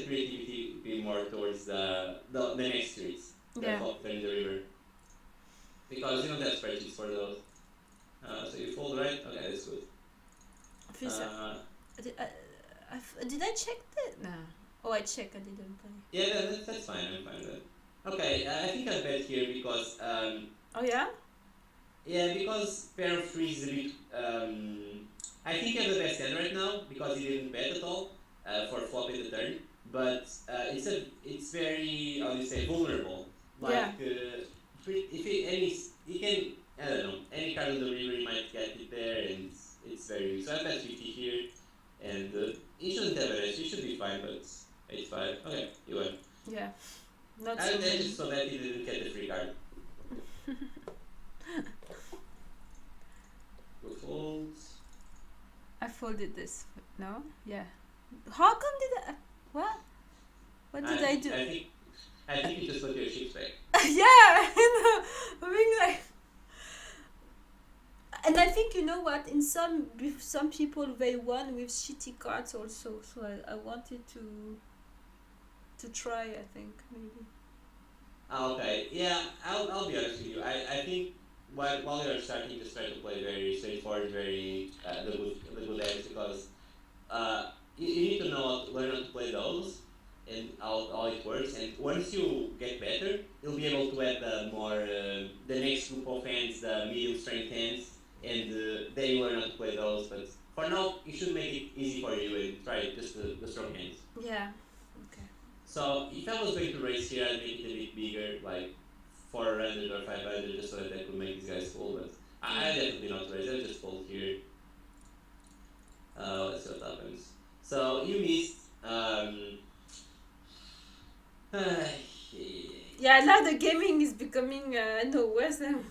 creativity be more towards the next streets, the Yeah. flop turn the river, because you don't have spreadsheets for those. So you fold right, okay, that's good. Uh, Did I check that? No. Oh, I checked. I didn't play. yeah, that's fine. I'm fine with that. Okay, I think I bet here because Oh yeah. yeah, because pair of threes is a bit. I think you have the best hand right now because you didn't bet at all for flopping the turn. But it's very, how do you say, vulnerable. Yeah. Like if you can, I don't know, any card on the river you might get it there, and it's very weak. So I bet 50 here, and you shouldn't have an edge. You should be fine, but 8-5. Okay, you win. Yeah. Not I so would edge many. it so that you didn't get the free card. Go folds. I folded this. No. Yeah. How come did I? What? What did I do? I think you just put your chips back. Yeah. I mean, like, and I think you know what? In some people they won with shitty cards also. So I wanted to try. I think maybe. Okay, yeah, I'll be honest with you. I think while you're starting, just try to play very straightforward, very the good decks because you need to learn how to play those and how it works. And once you get better, you'll be able to add the next group of hands, the medium strength hands, and then you learn how to play those. But for now, you should make it easy for you and try just the strong hands. Yeah. Okay. So if I was going to race here, I'd make it a bit bigger, like 400 or 500, just so that I could make these guys fold. But I definitely not raise. I'll just fold here. Let's see what happens. So you missed. Yeah, now the gaming is becoming worse and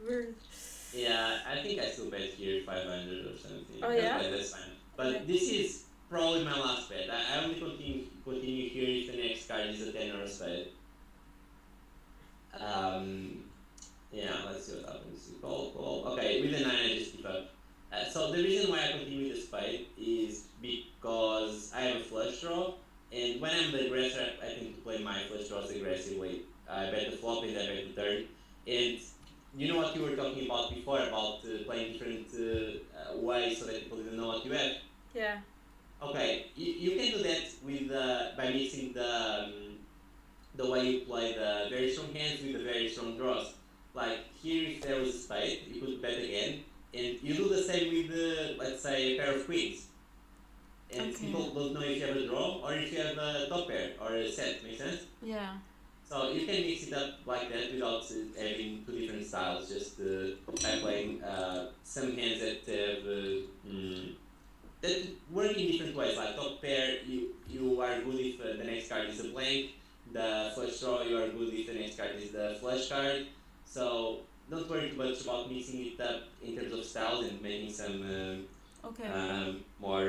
worse. Yeah, I think I still bet here 500 or something. Oh yeah. Okay, that's fine. But this is probably my last bet. I only continue here if the next card is a 10 or a spade. Yeah, let's see what happens. Call. Okay, with the 9 I just give up. So the reason why I continue with the spade is because I have a flush draw, and when I'm the aggressor, I tend to play my flush draws aggressively. I bet the flop and I bet the turn. And you know what you were talking about before about playing different ways so that people didn't know what you have. Yeah. Okay, you can do that with by mixing the way you play the very strong hands with the very strong draws. Like here, if there was a spade, you could bet again, and you do the same with let's say a pair of queens. And Okay. people don't know if you have a draw or if you have a top pair or a set. Make sense? Yeah. So you can mix it up like that without having two different styles. Just by playing some hands that that work in different ways. Like top pair, you are good if the next card is a blank. The flush draw, you are good if the next card is the flush card. So don't worry too much about mixing it up in terms of styles and making some Okay. more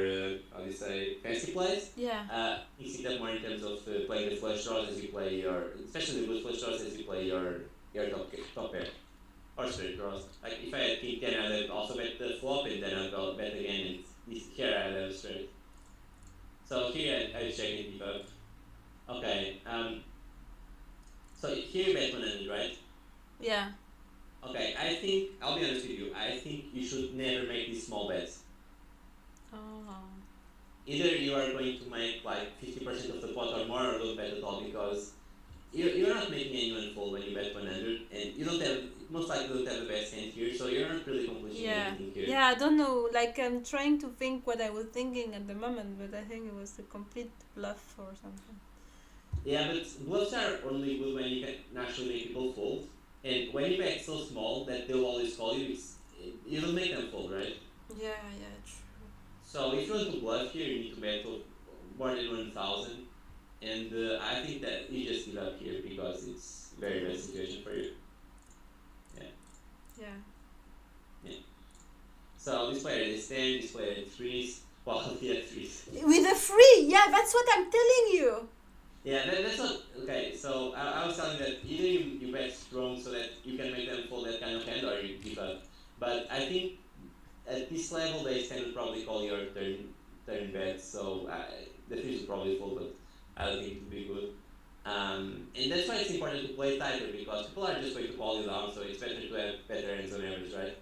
how do you say, fancy plays. Yeah. Mix it up more in terms of playing the flush draws as you play your, especially the good flush draws as you play your top pair. Or straight draws. Like if I had king 10, I'd have also bet the flop and then I'd go bet again, and here I'd have straight. So here I check it if okay. So here you bet 100, right? Yeah. Okay, I think, I'll be honest with you, I think you should never make these small bets. Oh. Either you are going to make like 50% of the pot or more, or don't bet at all, because you're not making anyone fold when you bet 100, and you don't have, most likely don't have the best hand here, so you're not really accomplishing anything here. Yeah, I don't know. Like, I'm trying to think what I was thinking at the moment, but I think it was a complete bluff or something. Yeah, but bluffs are only good when you can naturally make people fold, and when you bet so small that they'll always call you, you don't make them fold, right? Yeah, true. So if you want to bluff here, you need to bet more than 1,000, and I think that you just give up here because it's a very bad situation for you. Yeah. So this player is 10, this player is 3s, quality at 3s. With a free, yeah, that's what I'm telling you. Yeah, that's not, okay, so I was telling that either you bet strong so that you can make them fold that kind of hand, or you give up. But I think at this level, they stand would probably call your turn bet, so the fish would probably fold, but I don't think it would be good. And that's why it's important to play tighter, because people are just going to call you down, so it's better to have better hands on average, right?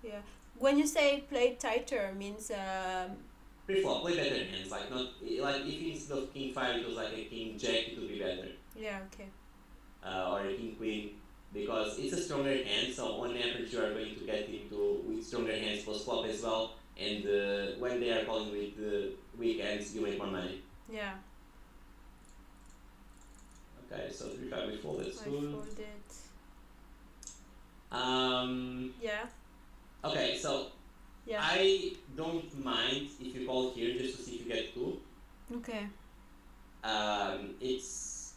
Yeah. When you say play tighter, means Pre-flop, play better hands, like not, like if instead of king 5 it was like a king jack, it would be better. Yeah, okay. Or a king queen, because it's a stronger hand, so on average you are going to get into with stronger hands plus flop as well, and when they are calling with weak hands, you make more money. Yeah. Okay, so 3-5 we fold, that's I good. folded. Yeah. Okay, so Yeah. I don't mind if you call here just to see if you get 2. Okay. It's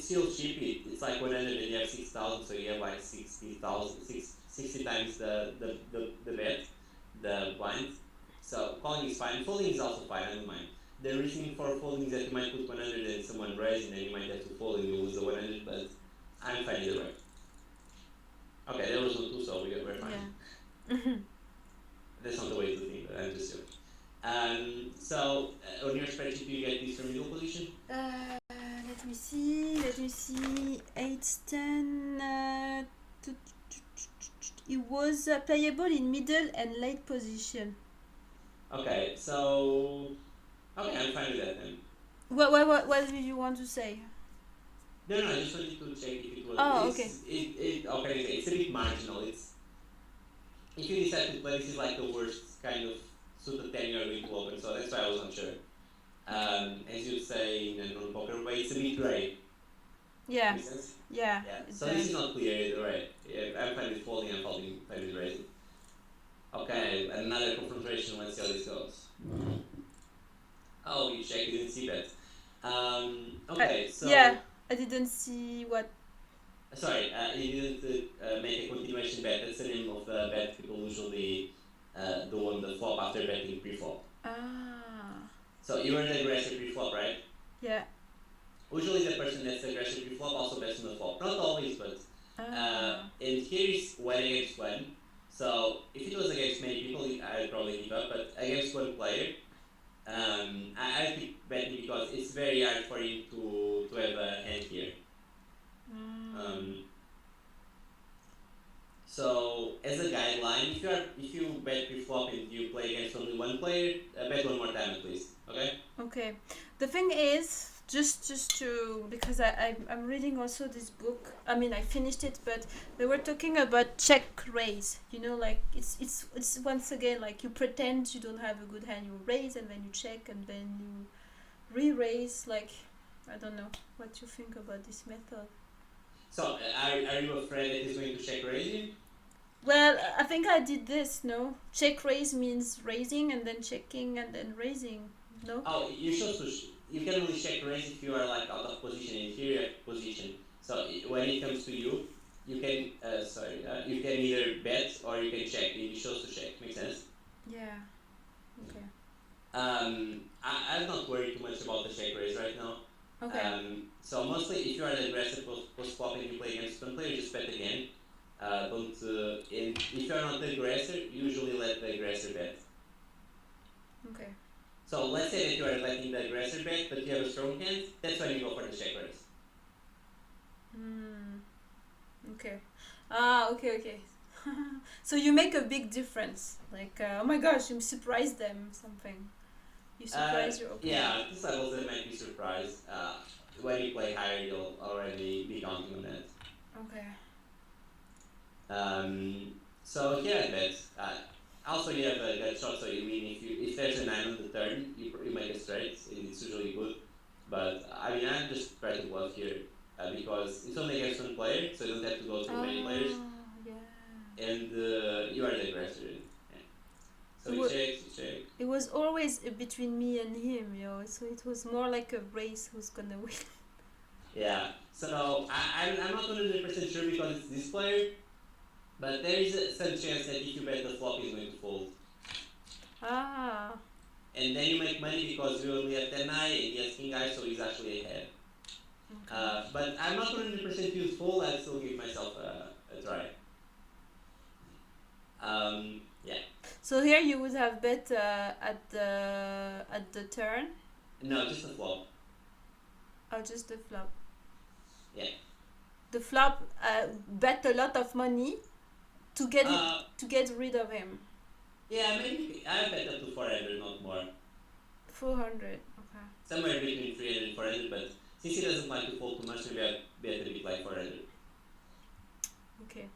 still cheap. It's like 100 and you have 6,000, so you have like 60 times the bet, the blind. So calling is fine. Folding is also fine, I don't mind. The reason for folding is that you might put 100 and someone raise, and then you might have to fold and you lose the 100, but I'm fine either way. Okay, there was no 2, so we're fine. Yeah. That's not the way to think, but I'm just joking. So on your spreadsheet, do you get this from middle position? Let me see. 8, 10. It was playable in middle and late position. Okay, so okay, I'm fine with that then. What did you want to say? No, I just wanted to check if it was. Oh, okay. It's a bit marginal. It's if you decide to play, this is like the worst kind of suited 10 you're going to open, so that's why I was unsure. As you say in a non-poker way, it's a bit grey. Yeah. Makes sense? Yeah. So this is not clear either way. Yeah, I'm fine with folding, I'm fine with raising. Okay, another confrontation, let's see how this goes. Oh, you check, you didn't see that. Okay, so... Yeah, I didn't see what... Sorry, you didn't make a continuation bet. That's the name of the bet people usually do on the flop after betting pre-flop. Ah. So you were the aggressor pre-flop, right? Yeah. Usually the person that's the aggressor pre-flop also bets on the flop. Not always, but... and here's 1 against 1. So if it was against many people, I'd probably give up, but against 1 player, I keep betting because it's very hard for him to have a hand here. So as a guideline, if you bet pre-flop and you play against only 1 player, bet 1 more time at least. Okay? Okay. The thing is, just to, because I'm reading also this book. I mean, I finished it, but they were talking about check raise. You know, like it's once again like you pretend you don't have a good hand, you raise and then you check and then you re-raise. Like, I don't know what you think about this method. So are you afraid that he's going to check raise you? Well, I think I did this. No, check raise means raising and then checking and then raising. No. Oh, you can only check raise if you are like out of position in inferior position. So when it comes to you, you can you can either bet or you can check. It shows to check. Makes sense. Yeah. Okay. I'm not worried too much about the check raise right now. Okay. So mostly if you are an aggressive post flop and you play against one player, just bet again. Don't and if you are not the aggressor, usually let the aggressor bet. Okay. So let's say that you are letting the aggressor bet, but you have a strong hand. That's when you go for the check raise. Okay. Okay, okay. So you make a big difference. Like, oh my gosh, you surprise them, something. You surprise your opponent. Yeah, this levels they might be surprised. When you play higher, you'll already be counting on that. Okay. So here I bet. Also, you have a gut shot, so you win if there's a 9 on the turn, you make a straight, and it's usually good. But I mean, I'm just trying to bluff here because it's only against one player, so you don't have to go through many players, Yeah. and you are the aggressor. Yeah. So you check. It was always between me and him, so it was more like a race who's gonna win. Yeah. So I'm not 100% sure because it's this player, but there is some chance that if you bet the flop, he's going to fold. And then you make money because you only have 10 eye and he has king eye, so he's actually ahead. Okay. But I'm not 100% useful. I'd still give myself a try. Yeah. So here you would have bet at the turn. No, just the flop. Oh, just the flop. Yeah. The flop bet a lot of money to get rid of him. Yeah, maybe I bet up to 400, not more. 400, okay. Somewhere between 300 and 400, but since he doesn't like to fold too much, maybe I bet a bit like 400. Okay.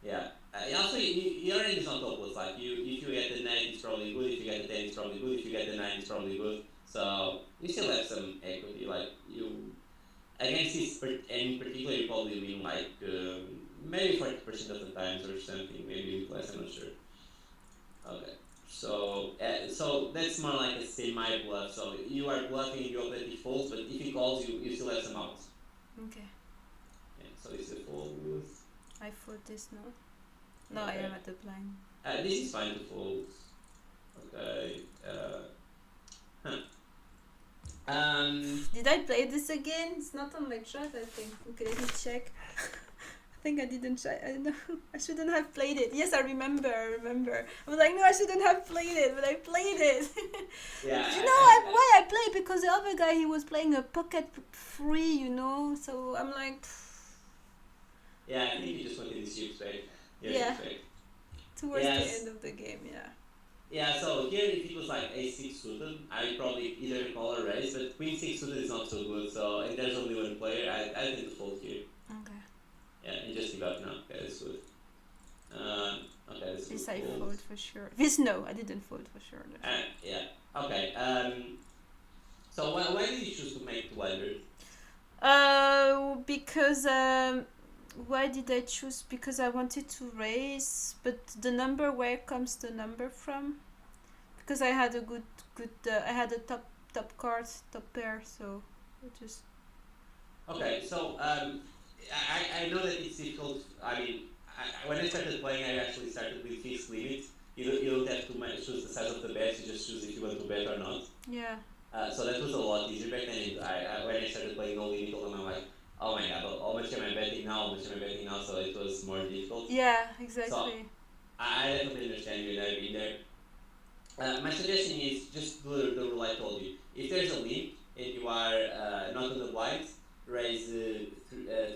Yeah. Also, your end is not hopeless. Like if you get the 9, it's probably good. If you get the 10, it's probably good. If you get the 9, it's probably good. So you still have some equity. Like you against this, and in particular, you probably win like maybe 40% of the times or something. Maybe less. I'm not sure. Okay. So that's more like a semi bluff. So you are bluffing your opponent folds, but if he calls you still have some outs. Okay. Yeah. So it's a fold. I fold this now. No, okay. I am at the blind. This is fine to fold. Okay. Did I play this again? It's not on my chart, I think. Okay, let me check. I think I didn't check. I know. I shouldn't have played it. Yes, I remember. I was like, no, I shouldn't have played it, but I played it. Yeah. You know why I played? Because the other guy, he was playing a pocket free, so I'm like... Yeah, I think you just wanted to see straight. Yeah. Towards the end of the game, yeah. Yeah, so here if it was like a6 suited, I would probably either call or raise, but queen 6 suited is not so good, so and there's only one player, I tend to fold here. Okay. Yeah, and just give up now. Okay, that's good. Okay, this is I fold for sure. This no, I didn't fold for sure. Yeah. Okay. So why did you choose to make 200? Because why did I choose? Because I wanted to raise, but the number, where comes the number from? Because I had a good I had a top card, top pair, so I just... Okay, so I know that it's difficult. I mean, when I started playing, I actually started with fixed limit. You don't have to choose the size of the bet, you just choose if you want to bet or not. Yeah. So that was a lot easier back then. When I started playing no limit, I'm like, oh my god, how much am I betting now? So it was more difficult. Yeah, exactly. So I definitely understand you there being there. My suggestion is just do the rule I told you. If there's a limp and you are not on the blinds, raise 3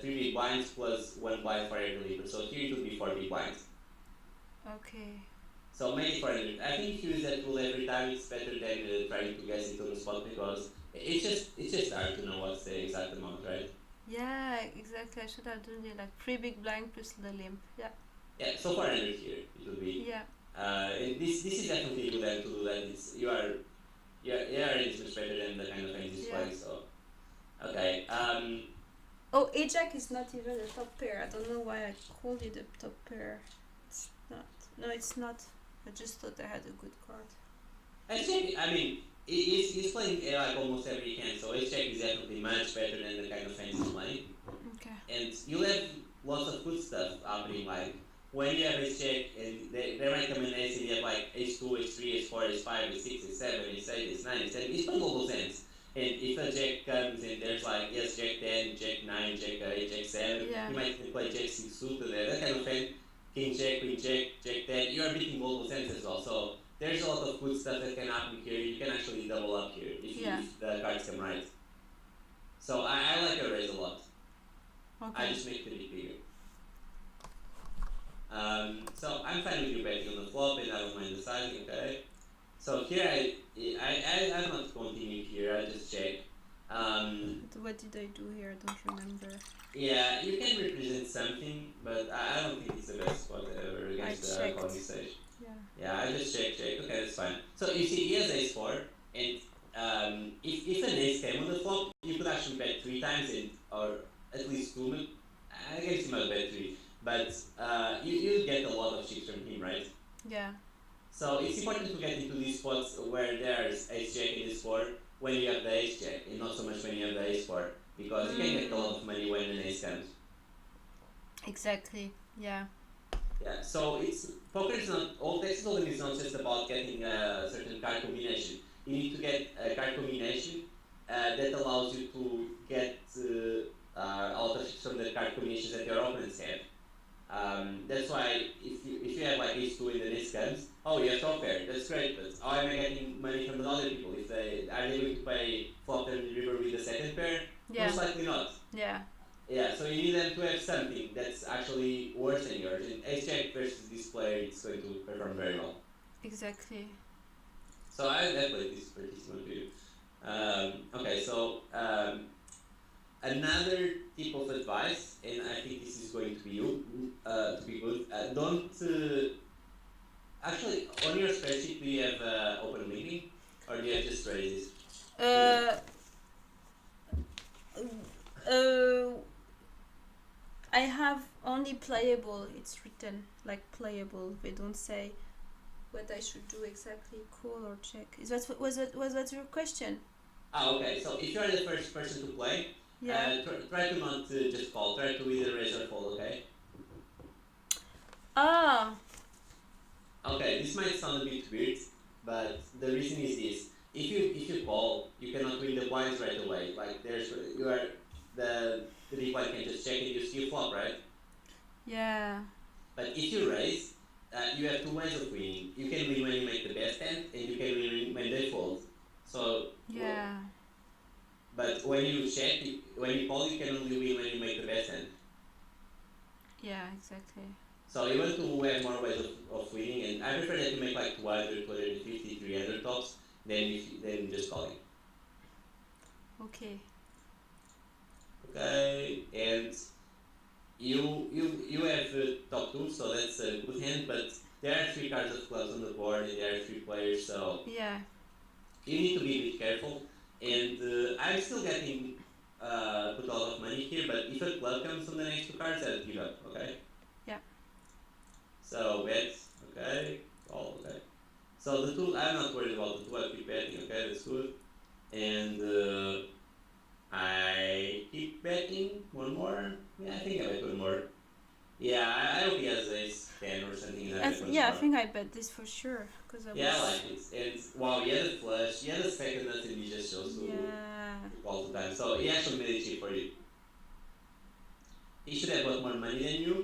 big blinds plus 1 blind for every limper. So here it would be 4 big blinds. Okay. So make it 400. I think if you use that rule every time, it's better than trying to guess it on the spot because it's just hard to know what's the exact amount, right? Yeah, exactly. I should have done it like 3 big blind plus the limp. Yeah. Yeah. So 400 here it would be. Yeah. And this is definitely a good time to do that. Your range is much better than the kind of range this playing. So okay. Oh, Ajax is not even a top pair. I don't know why I called it a top pair. It's not. No, it's not. I just thought I had a good card. I mean, he's playing like almost every hand, so Ace Jack is definitely much better than the kind of hands he's playing. Okay. And you'll have lots of good stuff happening, like when you have Ace Jack and there might come an ace and you have like Ace 2, Ace 3, Ace 4, Ace 5, Ace 6, Ace 7, Ace 8, Ace 9, Ace 10. He's playing all those hands. And if a Jack comes and there's like, yes, Jack 10, Jack 9, Jack 8, Jack 7, Yeah. you might even play Jack 6 suited there, that kind of hand. King Jack, Queen Jack, Jack 10, you are beating all those hands as well. So there's a lot of good stuff that can happen here. You can actually double up here if the cards come right. So I like your raise a lot. Okay. I just make the big bigger. So I'm fine with you betting on the flop and I don't mind the sizing, okay? So here I'm not continuing here, I just check. What did I do here? I don't remember. Yeah, you can represent something, but I don't think it's the best spot ever against the calling stage. Yeah, I just check. Okay, that's fine. So you see, he has ace 4, and if an ace came on the flop, you could actually bet 3 times, or at least 2. I guess you might bet 3, but you get a lot of chips from him, right? Yeah. So it's important to get into these spots where there's ace jack and ace 4 when you have the ace jack, and not so much when you have the ace 4, because you can get a lot of money when an ace comes. Exactly. Yeah. Yeah, so poker is not all textbook is not just about getting a certain card combination. You need to get a card combination that allows you to get a lot of from the card combinations that your opponents have. That's why if you have like ace 2 in the next comes, oh you have top pair, that's great, but how am I getting money from the other people? If they are they going to pay flop and river with the second pair? Yeah. Most likely not. Yeah. Yeah, so you need them to have something that's actually worse than yours. And ace jack versus this player, it's going to perform very well. Exactly. So I played this participant video. Okay, so another tip of advice, and I think this is going to be to be good. Don't actually on your spreadsheet do you have open linking, or do you have just raises? I have only playable. It's written like playable. They don't say what I should do exactly. Call or check. Was that your question? Okay. So if you are the first person to play, yeah. Try to not just call. Try to either raise or fold. Okay. Ah. Okay. This might sound a bit weird, but the reason is this: if you call, you cannot win the blinds right away. Like the big blind can just check and you see a flop, right? Yeah. But if you raise, you have 2 ways of winning. You can win when you make the best hand, and you can win when they fold. So yeah. But when you check, when you call, you can only win when you make the best hand. Yeah, exactly. So you want to have more ways of winning, and I prefer that you make like 200, 250, 300 tops than just calling. Okay. Okay, and you have top 2, so that's a good hand, but there are 3 cards of clubs on the board, and there are 3 players, so yeah, you need to be a bit careful. And I'm still getting put a lot of money here, but if a club comes on the next 2 cards, I'll give up, okay? Yeah. So bet, okay, all okay. So the 2, I'm not worried about the 2, I keep betting, okay, that's good. And I keep betting 1 more. Yeah, I think I bet 1 more. Yeah, I hope he has ace 10 or something. I think I bet this for sure. I like it. And wow, he had a flush, he had a second nut, and he just chose to all the time. So he actually made it cheap for you. He should have got more money than you,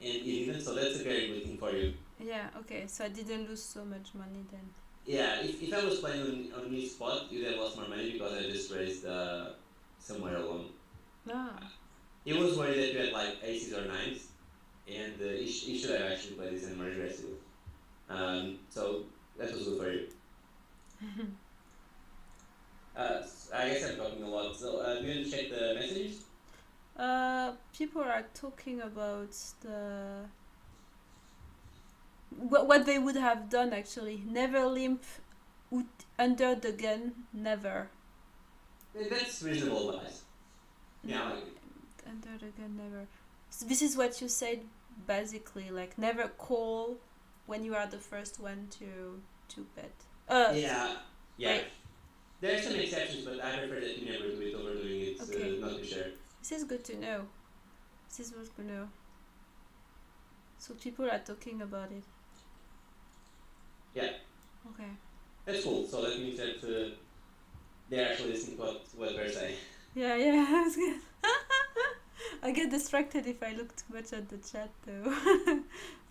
and he didn't, so that's a very good thing for you. Yeah, okay, so I didn't lose so much money then. Yeah, if I was playing on his spot, you'd have lost more money because I just raised somewhere alone. He was worried that you had like aces or 9s, and he should have actually played this in more aggressive. So that was good for you. I guess I'm talking a lot. So do you want to check the messages? People are talking about what they would have done actually. Never limp under the gun, never. That's reasonable advice. Yeah, I like it. Under But again, never. So this is what you said basically, like never call when you are the first one to bet. Yeah, yeah. Wait. There are some exceptions, but I prefer that you never do it. Overdoing it, Okay. not to share. This is good to know. This is good to know. So people are talking about it. Yeah. Okay. That's cool. So that means that they're actually listening to what we're saying. Yeah, that's good. I get distracted if I look too much at the chat though.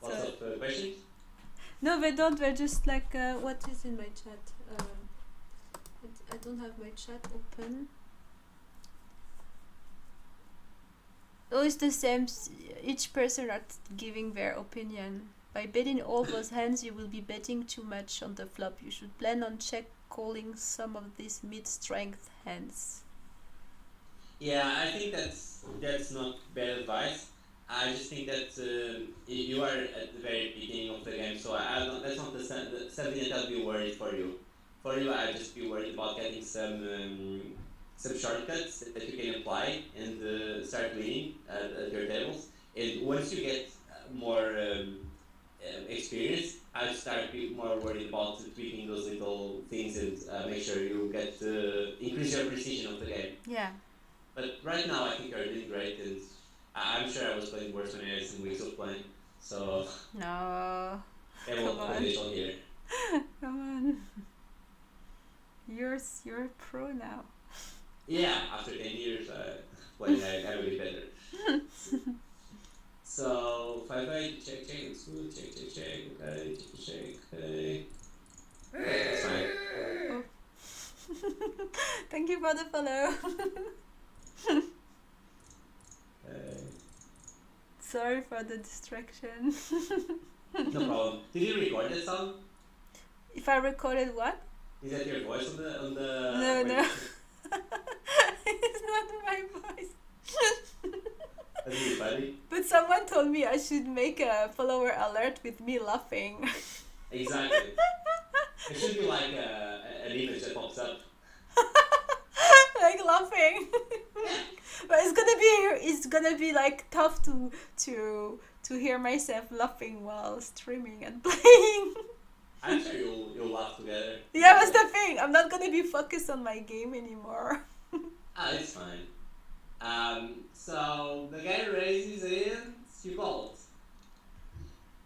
Lots of questions? No, they don't. They're just like, what is in my chat? I don't have my chat open. Oh, it's the same. Each person are giving their opinion. By betting all those hands, you will be betting too much on the flop. You should plan on check calling some of these mid-strength hands. Yeah, I think that's not bad advice. I just think that you are at the very beginning of the game, so I don't, that's not something that I'll be worried for you. For you, I'd just be worried about getting some shortcuts that you can apply and start winning at your tables. And once you get more experience, I'd start being more worried about tweaking those little things and make sure you get increase your precision of the game. Yeah. But right now, I think you're doing great, and I'm sure I was playing worse when I had some weeks of playing. So no, I won't play this on here. Come on. You're a pro now. Yeah, after 10 years, playing, I'm a bit better. So 5-8, check, it's good, check, okay, okay. That's fine. Oh. Thank you for the follow. Sorry for the distraction. No problem. Did you record that song? If I recorded what? Is that your voice on the No. It's not my voice. That's really funny. But someone told me I should make a follower alert with me laughing. Exactly. It should be like an image that pops up. Like laughing. But it's gonna be like tough to hear myself laughing while streaming and playing. I'm sure you'll laugh together. Yeah, that's the thing. I'm not gonna be focused on my game anymore. It's fine. So the guy raises and you call it.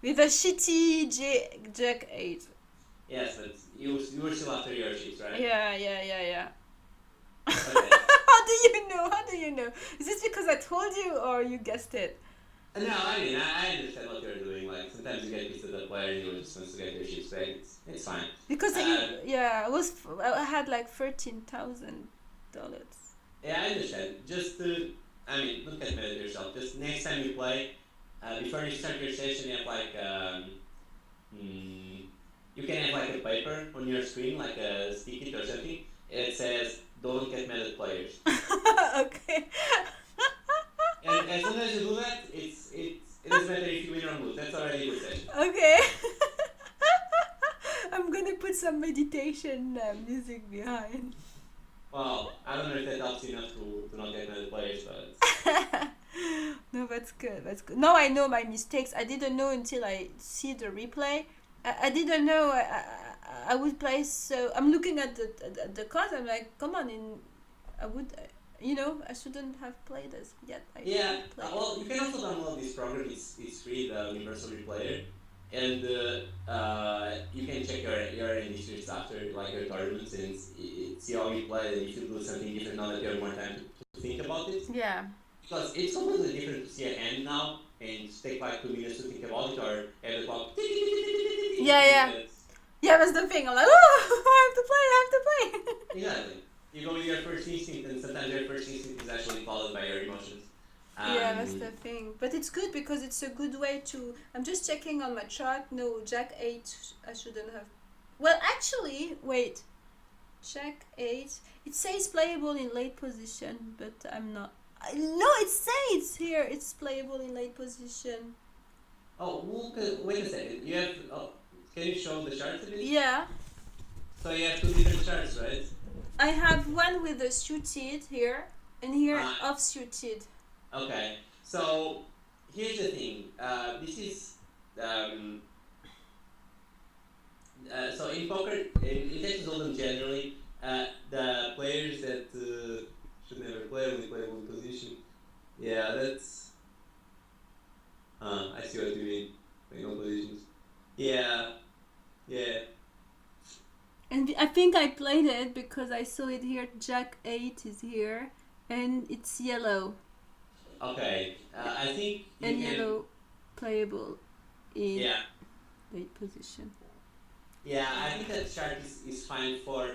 With a shitty Jack 8. Yes, but you were still after your sheets, right? Yeah. Okay. How do you know? Is this because I told you or you guessed it? No, I mean, I understand what you're doing. Like, sometimes you get pissed at the player and you just want to get your sheets back. It's fine. Because I had like $13,000. Yeah, I understand. Just don't get mad at yourself. Just next time you play, before you start your session, you have like, you can have like a paper on your screen, like a sticky or something. It says, "Don't get mad at players." Okay. And as soon as you do that, it doesn't matter if you win or lose. That's already a good session. Okay. I'm gonna put some meditation music behind. Well, I don't know if that helps enough to not get mad at players, but No, that's good. Now I know my mistakes. I didn't know until I see the replay. I didn't know I would play, so I'm looking at the cards. I'm like, come on, I shouldn't have played this yet. yeah. Well, you can also download this program. It's free, the Universal Replayer, and you can check your industries after like your tournaments and see how you play. And if you do something different now that you have more time to think about it. Yeah. Because it's completely different to see a hand now and take like 2 minutes to think about it, or have the clock. Yeah. Yeah, that's the thing. I'm like, oh, I have to play. Exactly. You go with your first instinct, and sometimes your first instinct is actually followed by your emotions. Yeah, that's the thing. But it's good because it's a good way to... I'm just checking on my chart. No, Jack 8, I shouldn't have... Well, actually, wait. Jack 8. It says playable in late position, but I'm not... No, it says here it's playable in late position. Oh, wait a second. You have... can you show the charts a bit? Yeah. So you have 2 different charts, right? I have one with the suited here, and here off suited. Okay, so here's the thing. This is um, so in poker, in Texas Hold'em generally, the players that should never play only play one position. Yeah, that's. I see what you mean. Playing all positions. Yeah, yeah. And I think I played it because I saw it here. Jack 8 is here, and it's yellow. Okay, I think you And can. yellow playable in Yeah, 8 position. yeah. I think that chart is fine for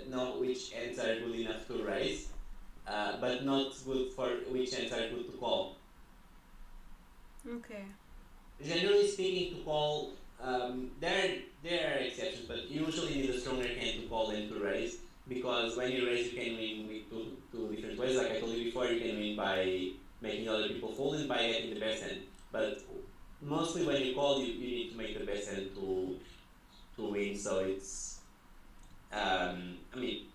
know which ends are good enough to raise, but not good for which ends are good to call. Okay. Generally speaking, to call, there are exceptions, but you usually need a stronger hand to call than to raise, because when you raise, you can win with two different ways. Like I told you before, you can win by making other people fold and by getting the best hand. But mostly when you call, you need to make the best hand to win. So it's, I mean,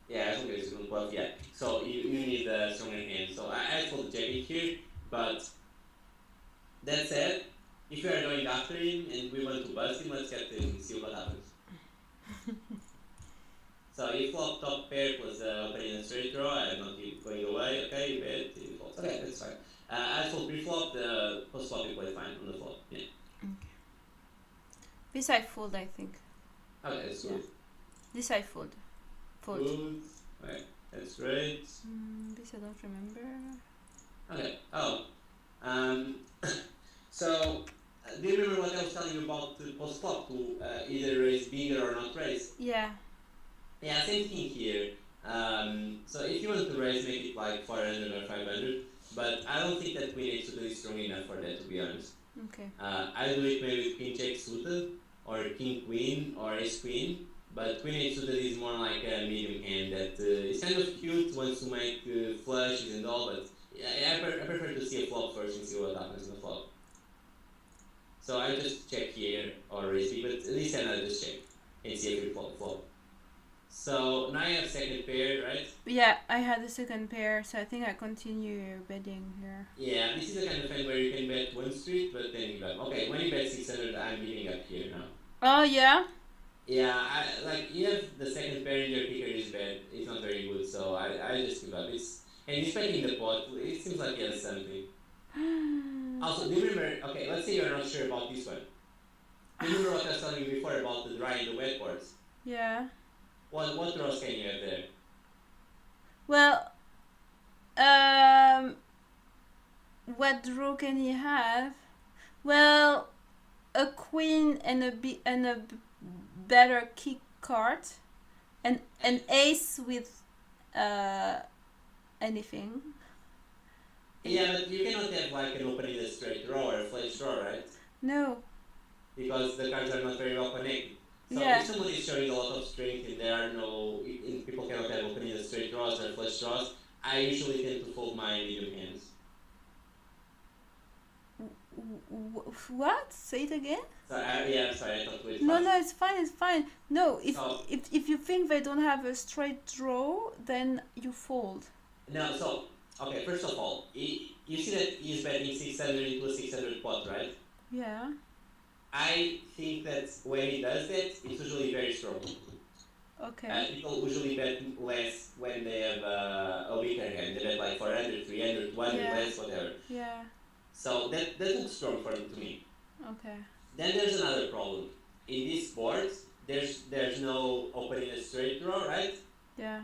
yeah, as long as you don't bluff, yeah. So you need a stronger hand. So I fold the jacket here, but that said, if you are going after him and we want to bust him, let's get him and see what happens. So you flop top pair plus opening a straight draw, I'm not going away, okay, you bet, he folds. Okay, that's fine. I fold pre-flop, the post-flop you play fine on the flop, yeah. This I fold, I think. Okay, that's good. This I fold. Fold. Good, okay, that's great. This I don't remember. Okay, oh. So, do you remember what I was telling you about the post-flop to either raise bigger or not raise? Yeah. Yeah, same thing here. So if you want to raise, make it like 400 or 500, but I don't think that queen 8 suited is strong enough for that, to be honest. Okay. I do it maybe with queen check suited, or king queen, or ace queen, but queen 8 suited is more like a medium hand that is kind of cute, wants to make flushes and all, but I prefer to see a flop first and see what happens in the flop. So I just check here, or raise big, but at least I just check and see if we flop. So now you have second pair, right? Yeah, I had the second pair, so I think I continue betting here. Yeah, this is the kind of hand where you can bet one street, but then you bet. Okay, when you bet 600, I'm giving up here now. Oh, yeah? Yeah, you have the second pair in your kicker is bad. It's not very good, so I just give up. And he's betting the pot. It seems like he has something. Also, do you remember? Okay, let's say you're not sure about this one. Do you remember what I was telling you before about the dry and the wet boards? Yeah. What draws can you have there? Well, what draw can he have? Well, a queen and a better kick card, and an ace with anything. Yeah, but you cannot have like an opening a straight draw or a flush draw, right? No. Because the cards are not very well connected. So Yeah. if somebody is showing a lot of strength and there are no, if people cannot have opening a straight draws or flush draws, I usually tend to fold my medium hands. What? Say it again? So yeah, sorry, I thought we No, it's fine. No, So- if you think they don't have a straight draw, then you fold. No, so, okay, first of all, you see that he's betting 600 into a 600 pot, right? Yeah. I think that when he does that, it's usually very strong. Okay. People usually bet less when they have a weaker hand. They bet like 400, 300, 200, Yeah. less, whatever. Yeah. So that looks strong to me. Okay. Then there's another problem. In this board, there's no opening a straight draw, right? Yeah.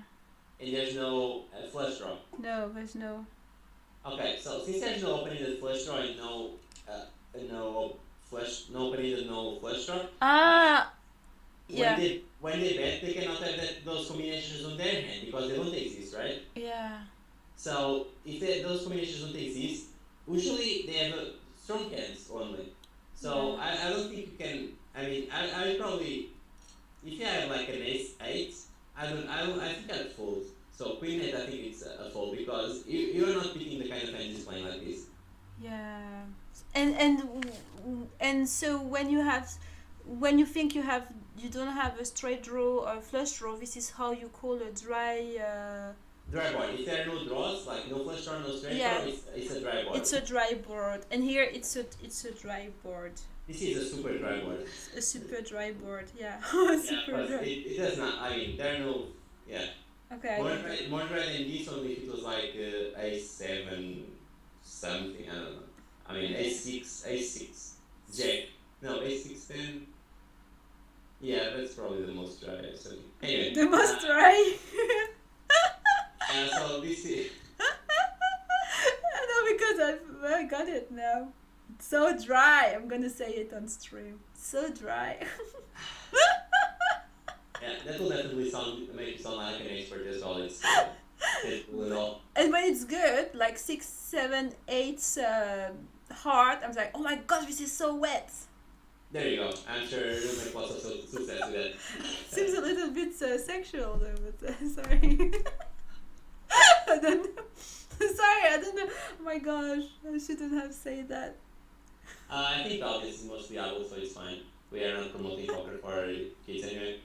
And there's no flush draw. No, there's no. Okay, so since there's no opening a flush draw and no opening and no flush draw. Ah. Yeah. When they bet, they cannot have those combinations on their hand because they don't exist, right? Yeah. So if those combinations don't exist, usually they have strong hands only. So Yeah. I don't think you can. I mean, I probably, if you have like an ace 8, I think I'd fold. So queen 8, I think it's a fold because you're not beating the kind of hand he's playing like this. Yeah. And so when you think you don't have a straight draw or a flush draw, this is how you call a dry dry board. If there are no draws, like no flush draw, no straight draw, Yeah, it's a dry board. it's a dry board, and here it's a dry board. This is a super dry board. A super dry board, yeah. Yeah, Super but dry. it does not. I mean, there are no. Yeah. Okay. More dry than this only if it was like A7 something. I don't know. I mean A6 Jack. No A6 10. Yeah, that's probably the most dry. So anyway. The most dry. So this is. No, because I got it now. It's so dry. I'm gonna say it on stream. So dry. Yeah, that will definitely make you sound like an expert as well. It's cool and all. And when it's good, like 6, 7, 8 hard, I'm like, oh my gosh, this is so wet. There you go. I'm sure you'll make lots of success with that. Seems a little bit sexual though, but sorry. I don't know. Sorry, I don't know. Oh my gosh, I shouldn't have said that. I think all this is mostly adult, so it's fine. We are not promoting poker for kids anyway.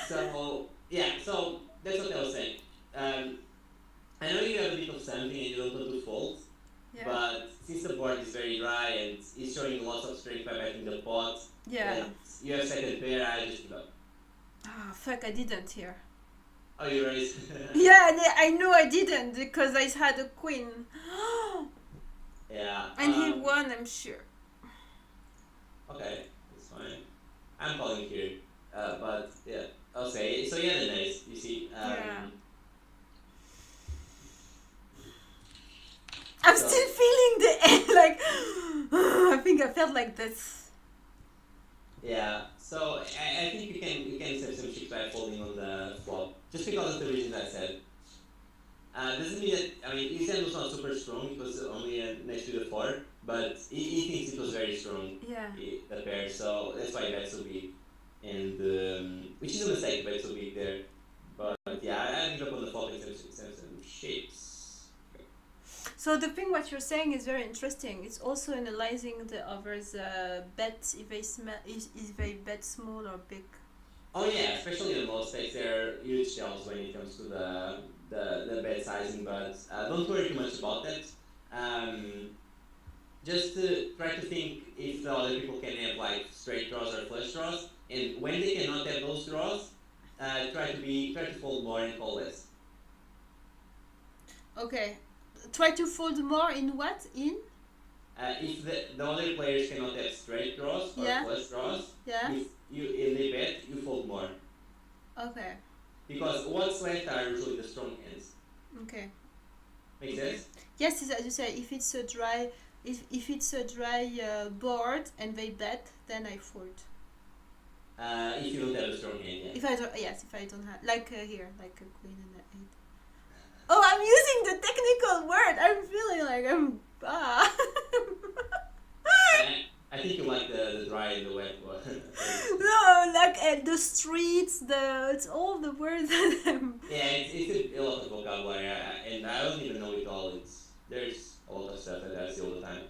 So yeah, so that's what I was saying. I know you have a bit of something and you don't want to fold, Yeah. but since the board is very dry and it's showing lots of strength by betting the pot, Yeah. and you have second pair, I just give up. Ah, fuck, I didn't here. Oh, you raised? Yeah, I know I didn't because I had a queen. Yeah. And he won, I'm sure. Okay, that's fine. I'm calling here, but yeah, I'll say so. Yeah, the ace. You see. Yeah. I'm So- still feeling the like. I think I felt like this. Yeah. So I think you can save some chips by folding on the flop, just because of the reasons I said. Doesn't mean that, I mean, his hand was not super strong, it was only next to the 4, but he thinks it was very strong, Yeah. the pair, so that's why he bet so big. And, which is a mistake, bet so big there. But yeah, I give up on the flop and save some shapes. So the thing what you're saying is very interesting. It's also analyzing the other's bet if they bet small or big. Oh yeah, especially in low stakes, there are huge shells when it comes to the bet sizing, but don't worry too much about that. Just try to think if the other people can have like straight draws or flush draws, and when they cannot have those draws, try to fold more and call less. Okay. Try to fold more in what? In? If the other players cannot have straight draws or Yeah. flush draws, Yeah. if they bet, you fold more. Okay. Because what's left are usually the strong hands. Okay. Make sense? Yes, it's, as you say, if it's a dry, if it's a dry board and they bet, then I fold. If you don't have a strong hand, yeah. If I don't, yes, if I don't have, like here, like a queen and an 8. Oh, I'm using the technical word. I'm feeling like I'm. I think you like the dry and the wet one. No, like the streets, it's all the words that I'm. Yeah, it's a lot of vocabulary, and I don't even know it all. There's a lot of stuff that I see all the time.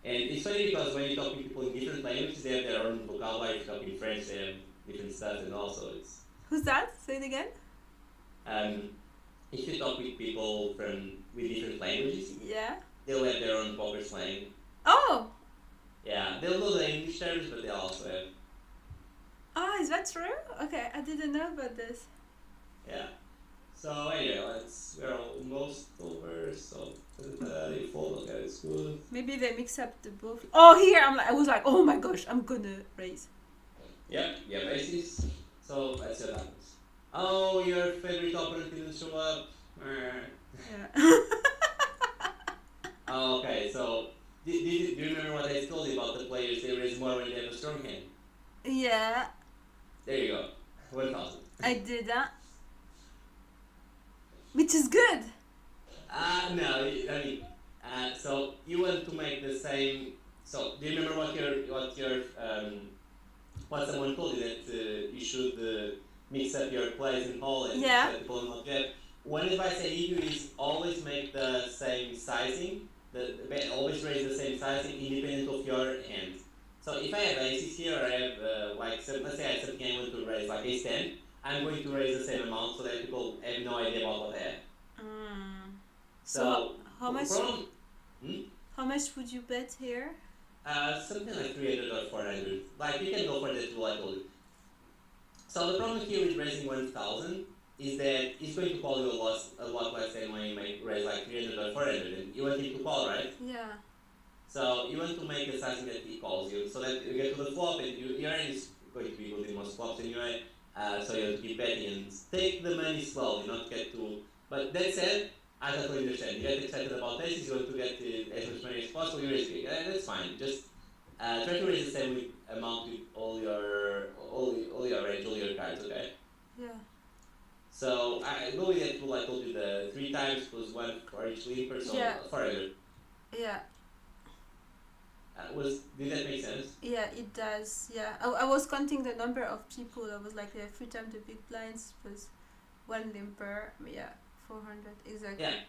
And it's funny because when you talk to people in different languages, they have their own vocabulary. If you talk in French, they have different stuff, and also it's. Who's that? Say it again. If you talk with people with different languages, Yeah. they'll have their own poker slang. Oh. Yeah, they'll know the English terms, but they also have. Oh, is that true? Okay, I didn't know about this. Yeah. So anyway, we're almost over. So they fold. Okay, it's good. Maybe they mix up the both. Oh, here I was like, oh my gosh, I'm gonna raise. Yep, yeah, basis. So let's see what happens. Oh, your favorite opponent didn't show up. Yeah. Oh, okay, so do you remember what I told you about the players? They raise more when they have a strong hand. Yeah, There you go. 1,000. I did that. Which is good. No, I mean, so you want to make the same. So do you remember what someone told you that you should mix up your plays and call and Yeah. set people not get? One advice I give you is always make the same sizing. Always raise the same sizing independent of your hand. So if I have aces here, or I have like some, let's say I have something I want to raise, like ace 10, I'm going to raise the same amount so that people have no idea about what I have. So how much? Problem, How much would you bet here? something like 300 or 400. Like you can go for that rule I told you. So the problem here with raising 1000 is that it's going to call you a lot less than when you make raise like 300 or 400, and you want him to call, right? Yeah. So you want to make a sizing that he calls you, so that you get to the flop, and your end is going to be losing most flops anyway. So you have to keep betting and take the money slowly, not get too. But that said, I totally understand. You get excited about aces, you want to get as much money as possible. You raise big. That's fine. Just try to raise the same amount with all your range, all your cards. Okay. Yeah. So I go with that rule I told you, the 3 times plus 1 for each limper, so Yeah. forever. Yeah. Did that make sense? Yeah, it does. Yeah, I was counting the number of people. I was like 3 times the big blinds plus 1 limper. Yeah, 400 exactly. Yeah.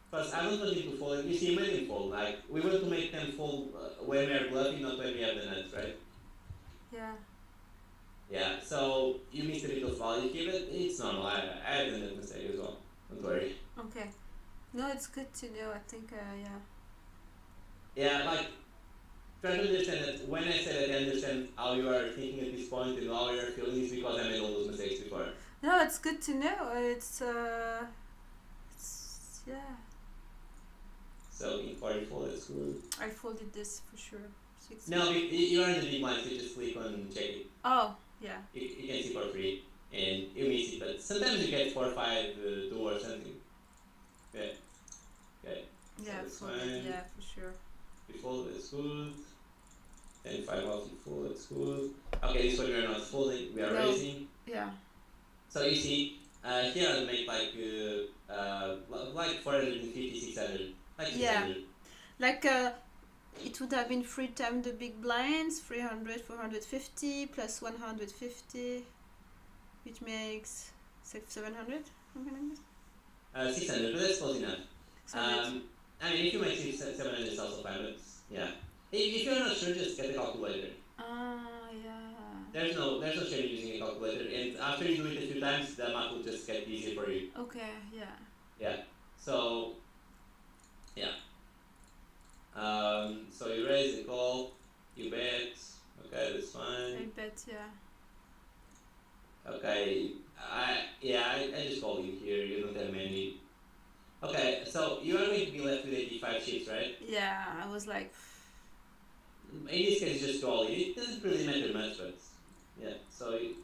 Because I don't want him to fold. You see, he made him fold. Like we want to make them fold when we are bluffing, not when we have the nuts, right? Yeah. Yeah. So you missed a bit of value here, but it's normal. I had a net mistake as well. Don't worry. Okay. No, it's good to know. I think yeah. Yeah, like try to understand that when I said that I understand how you are thinking at this point and how you are feeling is because I made all those mistakes before. No, it's good to know. It's yeah. So in 44, that's good. I folded this for sure. 6. No, you are in the big line, so you just click on check it. Oh, yeah. You can see for free, and you miss it, but sometimes you get 4, 5, 2 or something. Okay. Okay. Yeah, so folded, yeah, for sure. We fold, that's good. 10, 5 off, you fold, that's good. Okay, this one we are not folding, we are raising. Yeah. So you see, here I'll make like 450, 600. Like 600. Yeah. Like it would have been 3 times the big blinds, 300, 450 plus 150, which makes 700, something like this. 600, but that's close enough. 600. I mean, if you make 700, it's also fine, but yeah. If you're not sure, just get a calculator. Yeah. There's no shame using a calculator, and after you do it a few times, the math will just get easier for you. Okay, yeah. Yeah. So, yeah. So you raise, you call, you bet. Okay, that's fine. I bet, yeah. Okay. I just call you here. You don't have many. Okay, so you are going to be left with 85 chips, right? Yeah, I was like. In this case, just call it. It doesn't really matter much, but yeah. So you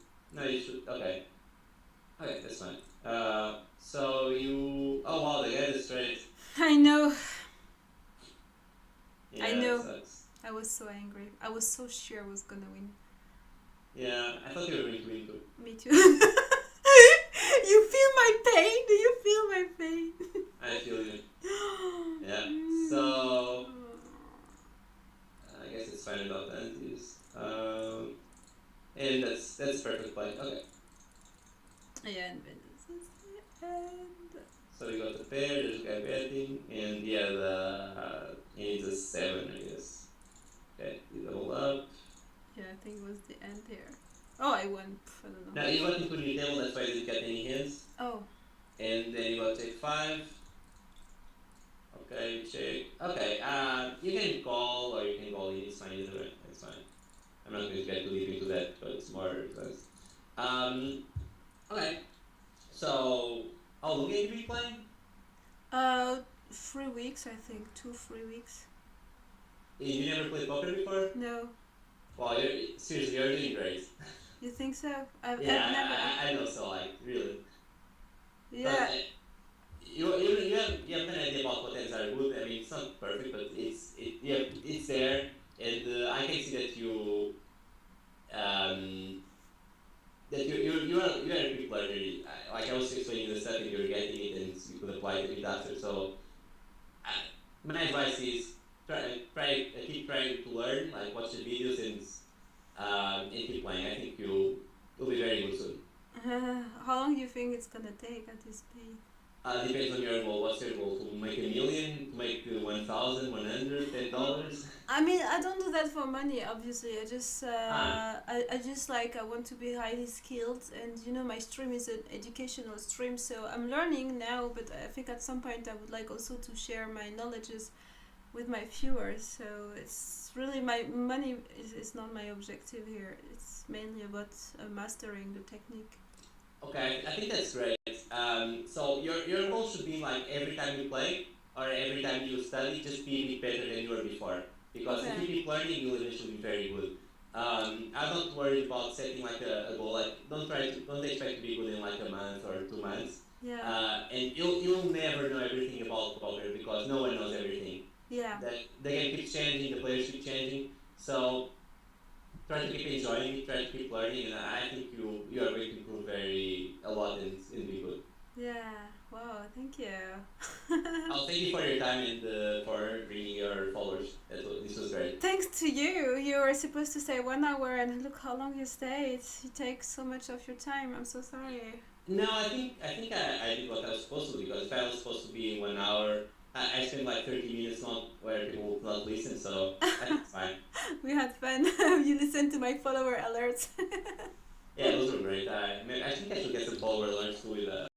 should. Okay. Okay, that's fine. So you. Oh wow, they got it straight. I know. Yeah, I know. That sucks. I was so angry. I was so sure I was gonna win. Yeah, I thought you were going to win too. Me too. You feel my pain? Do you feel my pain? I feel you. Yeah. So I guess it's fine about the antis. And that's perfect play. Okay. Yeah, and then this is the end. So we got the pair, there's a guy betting, and yeah, he needs a 7, I guess. Okay, you double up. Yeah, I think it was the end here. Oh, I won. I don't know. Now you got to put in your table, that's why I didn't get any hands. Oh. And then you got to take 5. Okay, check. Okay, you can call or you can call in, it's fine either way, it's fine. I'm not going to get too deep into that, but it's more advanced. Okay, so how long have you been playing? 3 weeks, I think. 2-3 weeks. You never played poker before? No. Wow, seriously, you're doing great. You think so? I've Yeah, never. I know so, like, really. Yeah. But, you have an idea about what ends are good. I mean, it's not perfect, but it's there, and I can see that you are a quick learner. Like I was explaining the stuff, and you're getting it, and you could apply it a bit after. So, my advice is keep trying to learn. Like watch the videos and keep playing. I think you'll be very good soon. How long do you think it's gonna take at this speed? Depends on your goal. What's your goal? To make a million? To make 1,000, 100, Mm, $10? I mean, I don't do that for money. Obviously, Ah, I just like I want to be highly skilled, and you know, my stream is an educational stream, so I'm learning now. But I think at some point I would like also to share my knowledges with my viewers. So it's really my money is not my objective here. It's mainly about mastering the technique. okay, I think that's great. So your goal should be like every time you play or every time you study, just be a bit better than you were before. Because if you Okay. keep learning, you'll eventually be very good. I'm not worried about setting like a goal. Like don't expect to be good in like a month or 2 months. Yeah. And you'll never know everything about poker because no one knows everything. Yeah. The game keeps changing, the players keep changing. So try to keep enjoying it, try to keep learning, and I think you are going to improve very a lot and be good. Yeah. Wow. Thank you. Oh, thank you for your time and for bringing your followers. This was great. Thanks to you. You were supposed to stay 1 hour, and look how long you stayed. You take so much of your time. I'm so sorry. No, I did what I was supposed to because if I was supposed to be in 1 hour, I spent like 30 minutes not where people would not listen, so I think it's fine. We had fun. You listened to my follower alerts. Yeah, those were great. I think I should get some follower alerts too with